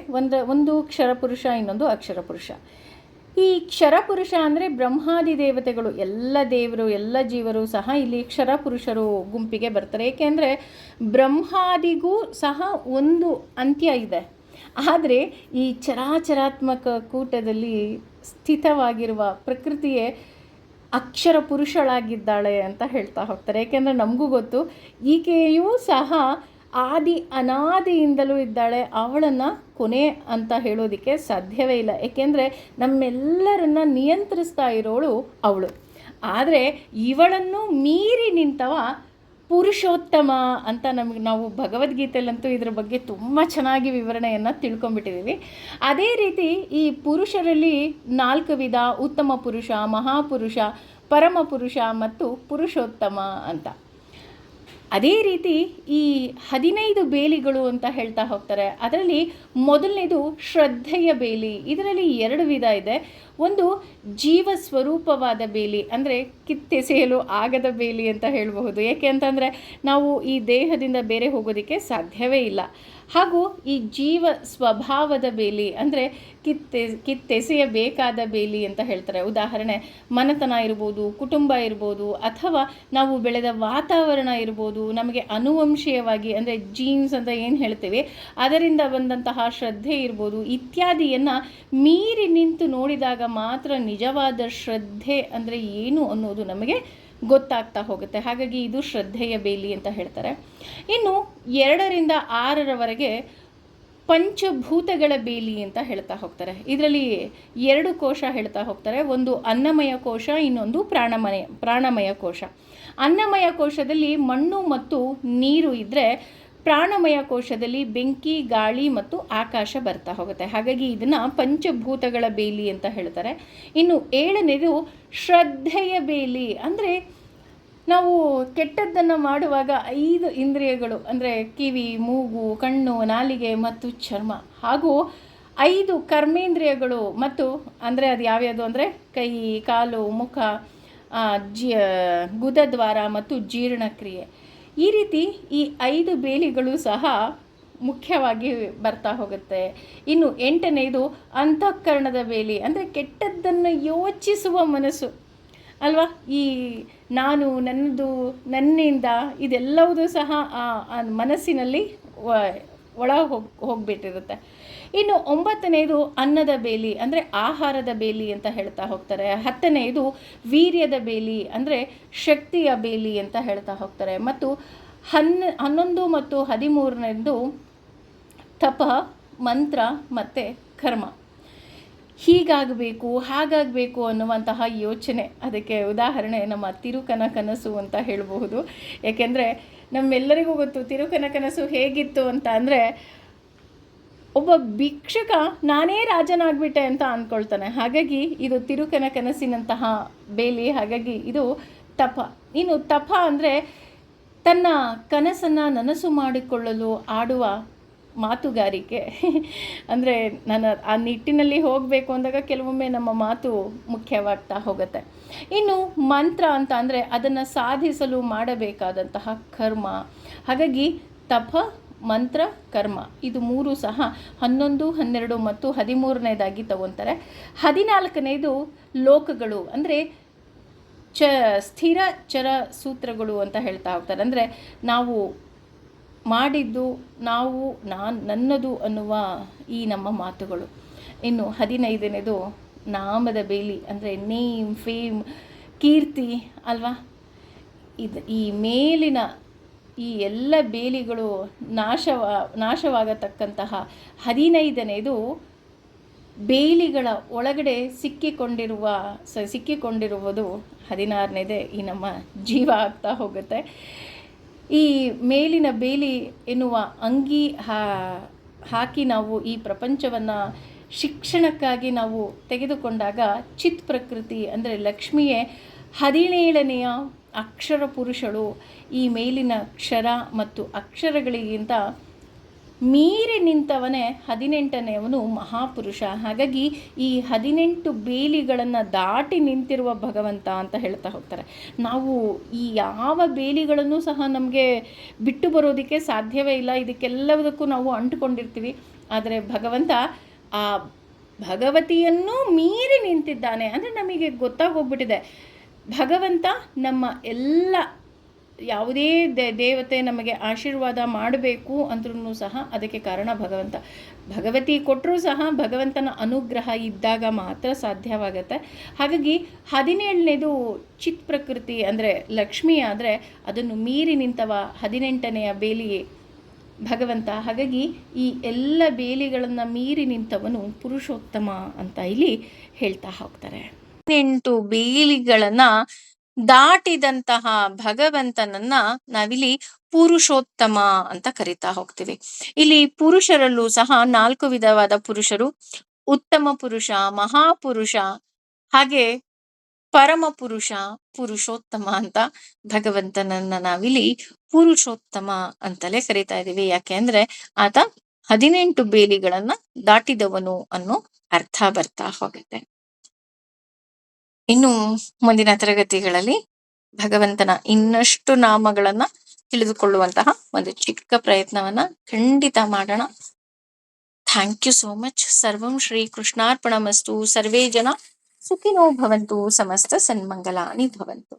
ಒಂದು ಕ್ಷರಪುರುಷ, ಇನ್ನೊಂದು ಅಕ್ಷರ ಪುರುಷ. ಈ ಕ್ಷರಪುರುಷ ಅಂದರೆ ಬ್ರಹ್ಮಾದಿ ದೇವತೆಗಳು, ಎಲ್ಲ ದೇವರು, ಎಲ್ಲ ಜೀವರು ಸಹ ಇಲ್ಲಿ ಕ್ಷರಪುರುಷರು ಗುಂಪಿಗೆ ಬರ್ತಾರೆ. ಏಕೆಂದರೆ ಬ್ರಹ್ಮಾದಿಗೂ ಸಹ ಒಂದು ಅಂತ್ಯ ಇದೆ. ಆದರೆ ಈ ಚರಾಚರಾತ್ಮಕ ಕೂಟದಲ್ಲಿ ಸ್ಥಿತವಾಗಿರುವ ಪ್ರಕೃತಿಯೇ ಅಕ್ಷರ ಪುರುಷಳಾಗಿದ್ದಾಳೆ ಅಂತ ಹೇಳ್ತಾ ಹೋಗ್ತಾರೆ. ಏಕೆಂದರೆ ನಮಗೂ ಗೊತ್ತು, ಈಕೆಯೂ ಸಹ ಆದಿ ಅನಾದಿಯಿಂದಲೂ ಇದ್ದಾಳೆ. ಅವಳನ್ನು ಕೊನೆ ಅಂತ ಹೇಳೋದಕ್ಕೆ ಸಾಧ್ಯವೇ ಇಲ್ಲ. ಏಕೆಂದರೆ ನಮ್ಮೆಲ್ಲರನ್ನ ನಿಯಂತ್ರಿಸ್ತಾ ಇರೋಳು ಅವಳು. ಆದರೆ ಇವಳನ್ನು ಮೀರಿ ನಿಂತವ ಪುರುಷೋತ್ತಮ ಅಂತ ನಾವು ಭಗವದ್ಗೀತೆಯಲ್ಲಂತೂ ಇದ್ರ ಬಗ್ಗೆ ತುಂಬ ಚೆನ್ನಾಗಿ ವಿವರಣೆಯನ್ನು ತಿಳ್ಕೊಂಬಿಟ್ಟಿದ್ದೀವಿ. ಅದೇ ರೀತಿ ಈ ಪುರುಷರಲ್ಲಿ 4 ವಿಧ: ಉತ್ತಮ ಪುರುಷ, ಮಹಾಪುರುಷ, ಪರಮ ಪುರುಷ ಮತ್ತು ಪುರುಷೋತ್ತಮ ಅಂತ. ಅದೇ ರೀತಿ ಈ 15 ಬೇಲಿಗಳು ಅಂತ ಹೇಳ್ತಾ ಹೋಗ್ತಾರೆ. ಅದರಲ್ಲಿ ಮೊದಲನೇದು ಶ್ರದ್ಧೆಯ ಬೇಲಿ. ಇದರಲ್ಲಿ 2 ವಿಧ ಇದೆ. ಒಂದು ಜೀವ ಸ್ವರೂಪವಾದ ಬೇಲಿ, ಅಂದರೆ ಕಿತ್ತೆಸೆಯಲು ಆಗದ ಬೇಲಿ ಅಂತ ಹೇಳಬಹುದು. ಏಕೆ ಅಂತಂದರೆ ನಾವು ಈ ದೇಹದಿಂದ ಬೇರೆ ಹೋಗೋದಕ್ಕೆ ಸಾಧ್ಯವೇ ಇಲ್ಲ. ಹಾಗೂ ಈ ಜೀವ ಸ್ವಭಾವದ ಬೇಲಿ ಅಂದರೆ ಕಿತ್ತೆಸೆಯಬೇಕಾದ ಬೇಲಿ ಅಂತ ಹೇಳ್ತಾರೆ. ಉದಾಹರಣೆ, ಮನೆತನ ಇರ್ಬೋದು, ಕುಟುಂಬ ಇರ್ಬೋದು, ಅಥವಾ ನಾವು ಬೆಳೆದ ವಾತಾವರಣ ಇರ್ಬೋದು, ನಮಗೆ ಅನುವಂಶೀಯವಾಗಿ ಅಂದರೆ ಜೀನ್ಸ್ ಅಂತ ಏನು ಹೇಳ್ತೀವಿ ಅದರಿಂದ ಬಂದಂತಹ ಶ್ರದ್ಧೆ ಇರ್ಬೋದು, ಇತ್ಯಾದಿಯನ್ನು ಮೀರಿ ನಿಂತು ನೋಡಿದಾಗ ಮಾತ್ರ ನಿಜವಾದ ಶ್ರದ್ಧೆ ಅಂದರೆ ಏನು ಅನ್ನೋದು ನಮಗೆ ಗೊತ್ತಾಗ್ತಾ ಹೋಗುತ್ತೆ. ಹಾಗಾಗಿ ಇದು ಶ್ರದ್ಧೆಯ ಬೇಲಿ ಅಂತ ಹೇಳ್ತಾರೆ. ಇನ್ನು 2ರಿಂದ 6ರವರೆಗೆ ಪಂಚಭೂತಗಳ ಬೇಲಿ ಅಂತ ಹೇಳ್ತಾ ಹೋಗ್ತಾರೆ. ಇದರಲ್ಲಿ 2 ಕೋಶ ಹೇಳ್ತಾ ಹೋಗ್ತಾರೆ. ಒಂದು ಅನ್ನಮಯ ಕೋಶ, ಇನ್ನೊಂದು ಪ್ರಾಣಮಯ ಕೋಶ. ಅನ್ನಮಯ ಕೋಶದಲ್ಲಿ ಮಣ್ಣು ಮತ್ತು ನೀರು ಇದ್ದರೆ, ಪ್ರಾಣಮಯ ಕೋಶದಲ್ಲಿ ಬೆಂಕಿ, ಗಾಳಿ ಮತ್ತು ಆಕಾಶ ಬರ್ತಾ ಹೋಗುತ್ತೆ. ಹಾಗಾಗಿ ಇದನ್ನು ಪಂಚಭೂತಗಳ ಬೇಲಿ ಅಂತ ಹೇಳ್ತಾರೆ. ಇನ್ನು 7ನೇದು ಶ್ರದ್ಧೆಯ ಬೇಲಿ. ಅಂದರೆ ನಾವು ಕೆಟ್ಟದ್ದನ್ನು ಮಾಡುವಾಗ 5 ಇಂದ್ರಿಯಗಳು ಅಂದರೆ ಕಿವಿ, ಮೂಗು, ಕಣ್ಣು, ನಾಲಿಗೆ ಮತ್ತು ಚರ್ಮ, ಹಾಗೂ 5 ಕರ್ಮೇಂದ್ರಿಯಗಳು ಮತ್ತು ಅಂದರೆ ಅದು ಯಾವ್ಯಾವುದು ಅಂದರೆ ಕೈ, ಕಾಲು, ಮುಖ, ಗುದದ್ವಾರ ಮತ್ತು ಜೀರ್ಣಕ್ರಿಯೆ. ಈ ರೀತಿ ಈ 5 ಬೇಲಿಗಳು ಸಹ ಮುಖ್ಯವಾಗಿ ಬರ್ತಾ ಹೋಗುತ್ತೆ. ಇನ್ನು 8ನೇದು ಅಂತಃಕರಣದ ಬೇಲಿ. ಅಂದರೆ ಕೆಟ್ಟದ್ದನ್ನು ಯೋಚಿಸುವ ಮನಸ್ಸು ಅಲ್ವಾ. ಈ ನಾನು, ನನ್ನದು, ನನ್ನಿಂದ ಇದೆಲ್ಲವೂ ಸಹ ಆ ಮನಸ್ಸಿನಲ್ಲಿ ಒಳ ಹೋಗ್ಬಿಟ್ಟಿರುತ್ತೆ. ಇನ್ನು 9ನೇದು ಅನ್ನದ ಬೇಲಿ ಅಂದರೆ ಆಹಾರದ ಬೇಲಿ ಅಂತ ಹೇಳ್ತಾ ಹೋಗ್ತಾರೆ. 10ನೇದು ವೀರ್ಯದ ಬೇಲಿ ಅಂದರೆ ಶಕ್ತಿಯ ಬೇಲಿ ಅಂತ ಹೇಳ್ತಾ ಹೋಗ್ತಾರೆ. ಮತ್ತು 11 ಮತ್ತು 13ನೇದು ತಪ, ಮಂತ್ರ ಮತ್ತು ಕರ್ಮ. ಹೀಗಾಗಬೇಕು ಹಾಗಾಗಬೇಕು ಅನ್ನುವಂತಹ ಯೋಚನೆ. ಅದಕ್ಕೆ ಉದಾಹರಣೆ ನಮ್ಮ ತಿರುಕನ ಕನಸು ಅಂತ ಹೇಳಬಹುದು. ಏಕೆಂದರೆ ನಮ್ಮೆಲ್ಲರಿಗೂ ಗೊತ್ತು ತಿರುಕನ ಕನಸು ಹೇಗಿತ್ತು ಅಂತ ಅಂದರೆ, ಒಬ್ಬ ಭಿಕ್ಷುಕ ನಾನೇ ರಾಜನಾಗ್ಬಿಟ್ಟೆ ಅಂತ ಅಂದ್ಕೊಳ್ತಾನೆ. ಹಾಗಾಗಿ ಇದು ತಿರುಕನ ಕನಸಿನಂತಹ ಬೇಲಿ. ಹಾಗಾಗಿ ಇದು ತಪ. ಇನ್ನು ತಪ ಅಂದರೆ ತನ್ನ ಕನಸನ್ನು ನನಸು ಮಾಡಿಕೊಳ್ಳಲು ಆಡುವ ಮಾತುಗಾರಿಕೆ. ಅಂದರೆ ನಾನು ಆ ನಿಟ್ಟಿನಲ್ಲಿ ಹೋಗಬೇಕು ಅಂದಾಗ ಕೆಲವೊಮ್ಮೆ ನಮ್ಮ ಮಾತು ಮುಖ್ಯವಾಗ್ತಾ ಹೋಗುತ್ತೆ. ಇನ್ನು ಮಂತ್ರ ಅಂತ ಅಂದರೆ ಅದನ್ನು ಸಾಧಿಸಲು ಮಾಡಬೇಕಾದಂತಹ ಕರ್ಮ. ಹಾಗಾಗಿ ತಪ, ಮಂತ್ರ, ಕರ್ಮ ಇದು ಮೂರು ಸಹ 11, 12 ಮತ್ತು 13ನೇದಾಗಿ ತಗೊತಾರೆ. 14ನೇದು ಲೋಕಗಳು ಅಂದರೆ ಸ್ಥಿರ ಚರ ಸೂತ್ರಗಳು ಅಂತ ಹೇಳ್ತಾ ಹೋಗ್ತಾರೆ. ಅಂದರೆ ನಾವು ಮಾಡಿದ್ದು, ನಾವು ನನ್ನದು ಅನ್ನುವ ಈ ನಮ್ಮ ಮಾತುಗಳು. ಇನ್ನು 15ನೇದು ನಾಮದ ಬೇಲಿ ಅಂದರೆ ನೇಮ್, ಫೇಮ್, ಕೀರ್ತಿ ಅಲ್ವಾ. ಈ ಮೇಲಿನ ಈ ಎಲ್ಲ ಬೇಲಿಗಳು ನಾಶವಾಗತಕ್ಕಂತಹ 15ನೇದು ಬೇಲಿಗಳ ಒಳಗಡೆ ಸಿಕ್ಕಿಕೊಂಡಿರುವುದು 16ನೇದೇ ಈ ನಮ್ಮ ಜೀವ ಆಗ್ತಾ ಹೋಗುತ್ತೆ. ಈ ಮೇಲಿನ ಬೇಲಿ ಎನ್ನುವ ಅಂಗಿ ಹಾಕಿ ನಾವು ಈ ಪ್ರಪಂಚವನ್ನು ಶಿಕ್ಷಣಕ್ಕಾಗಿ ನಾವು ತೆಗೆದುಕೊಂಡಾಗ ಚಿತ್ ಪ್ರಕೃತಿ ಅಂದರೆ ಲಕ್ಷ್ಮಿಯೇ 17ನೆಯ ಅಕ್ಷರ ಪುರುಷಳು. ಈ ಮೇಲಿನ ಕ್ಷರ ಮತ್ತು ಅಕ್ಷರಗಳಿಗಿಂತ ಮೀರಿ ನಿಂತವನೇ 18ನೇಯವನು ಮಹಾಪುರುಷ. ಹಾಗಾಗಿ ಈ 18 ಬೇಲಿಗಳನ್ನು ದಾಟಿ ನಿಂತಿರುವ ಭಗವಂತ ಅಂತ ಹೇಳ್ತಾ ಹೋಗ್ತಾರೆ. ನಾವು ಈ ಯಾವ ಬೇಲಿಗಳನ್ನು ಸಹ ನಮಗೆ ಬಿಟ್ಟು ಬರೋದಕ್ಕೆ ಸಾಧ್ಯವೇ ಇಲ್ಲ. ಇದಕ್ಕೆಲ್ಲದಕ್ಕೂ ನಾವು ಅಂಟುಕೊಂಡಿರ್ತೀವಿ. ಆದರೆ ಭಗವಂತ ಆ ಭಗವತಿಯನ್ನು ಮೀರಿ ನಿಂತಿದ್ದಾನೆ. ಅಂದರೆ ನಮಗೆ ಗೊತ್ತಾಗೋಗ್ಬಿಟ್ಟಿದೆ, ಭಗವಂತ ನಮ್ಮ ಎಲ್ಲ ಯಾವುದೇ ದೇವತೆ ನಮಗೆ ಆಶೀರ್ವಾದ ಮಾಡಬೇಕು ಅಂದ್ರೂ ಸಹ ಅದಕ್ಕೆ ಕಾರಣ ಭಗವಂತ. ಭಗವತಿ ಕೊಟ್ಟರೂ ಸಹ ಭಗವಂತನ ಅನುಗ್ರಹ ಇದ್ದಾಗ ಮಾತ್ರ ಸಾಧ್ಯವಾಗತ್ತೆ. ಹಾಗಾಗಿ 17ನೇದು ಚಿತ್ ಪ್ರಕೃತಿ ಅಂದರೆ ಲಕ್ಷ್ಮಿ ಆದರೆ ಅದನ್ನು ಮೀರಿ ನಿಂತವ 18ನೆಯ ಬೇಲಿ ಭಗವಂತ. ಹಾಗಾಗಿ ಈ ಎಲ್ಲ ಬೇಲಿಗಳನ್ನು ಮೀರಿ ನಿಂತವನು ಪುರುಷೋತ್ತಮ ಅಂತ ಇಲ್ಲಿ ಹೇಳ್ತಾ ಹೋಗ್ತಾರೆ. 18 ಬೇಲಿಗಳನ್ನು ದಾಟಿದಂತಹ ಭಗವಂತನನ್ನ ನಾವಿಲ್ಲಿ ಪುರುಷೋತ್ತಮ ಅಂತ ಕರಿತಾ ಹೋಗ್ತೀವಿ. ಇಲ್ಲಿ ಪುರುಷರಲ್ಲೂ ಸಹ 4 ವಿಧವಾದ ಪುರುಷರು: ಉತ್ತಮ ಪುರುಷ, ಮಹಾಪುರುಷ, ಹಾಗೆ ಪರಮ ಪುರುಷ, ಪುರುಷೋತ್ತಮ ಅಂತ ಭಗವಂತನನ್ನ ನಾವಿಲ್ಲಿ ಪುರುಷೋತ್ತಮ ಅಂತಲೇ ಕರಿತಾ ಇದ್ದೀವಿ. ಯಾಕೆ ಅಂದ್ರೆ ಆತ 18 ಬೇಲಿಗಳನ್ನ ದಾಟಿದವನು ಅನ್ನೋ ಅರ್ಥ ಬರ್ತಾ ಹೋಗುತ್ತೆ. ಇನ್ನು ಮುಂದಿನ ತರಗತಿಗಳಲ್ಲಿ ಭಗವಂತನ ಇನ್ನಷ್ಟು ನಾಮಗಳನ್ನ ತಿಳಿದುಕೊಳ್ಳುವಂತಹ ಒಂದು ಚಿಕ್ಕ ಪ್ರಯತ್ನವನ್ನ ಖಂಡಿತ ಮಾಡೋಣ. Thank you so much. ಸರ್ವಂ ಶ್ರೀ ಕೃಷ್ಣಾರ್ಪಣಮಸ್ತು. ಸರ್ವೇ ಜನ ಸುಖಿನೋ ಭವಂತು. ಸಮಸ್ತ ಸನ್ಮಂಗಲಾನಿ ಭವಂತು.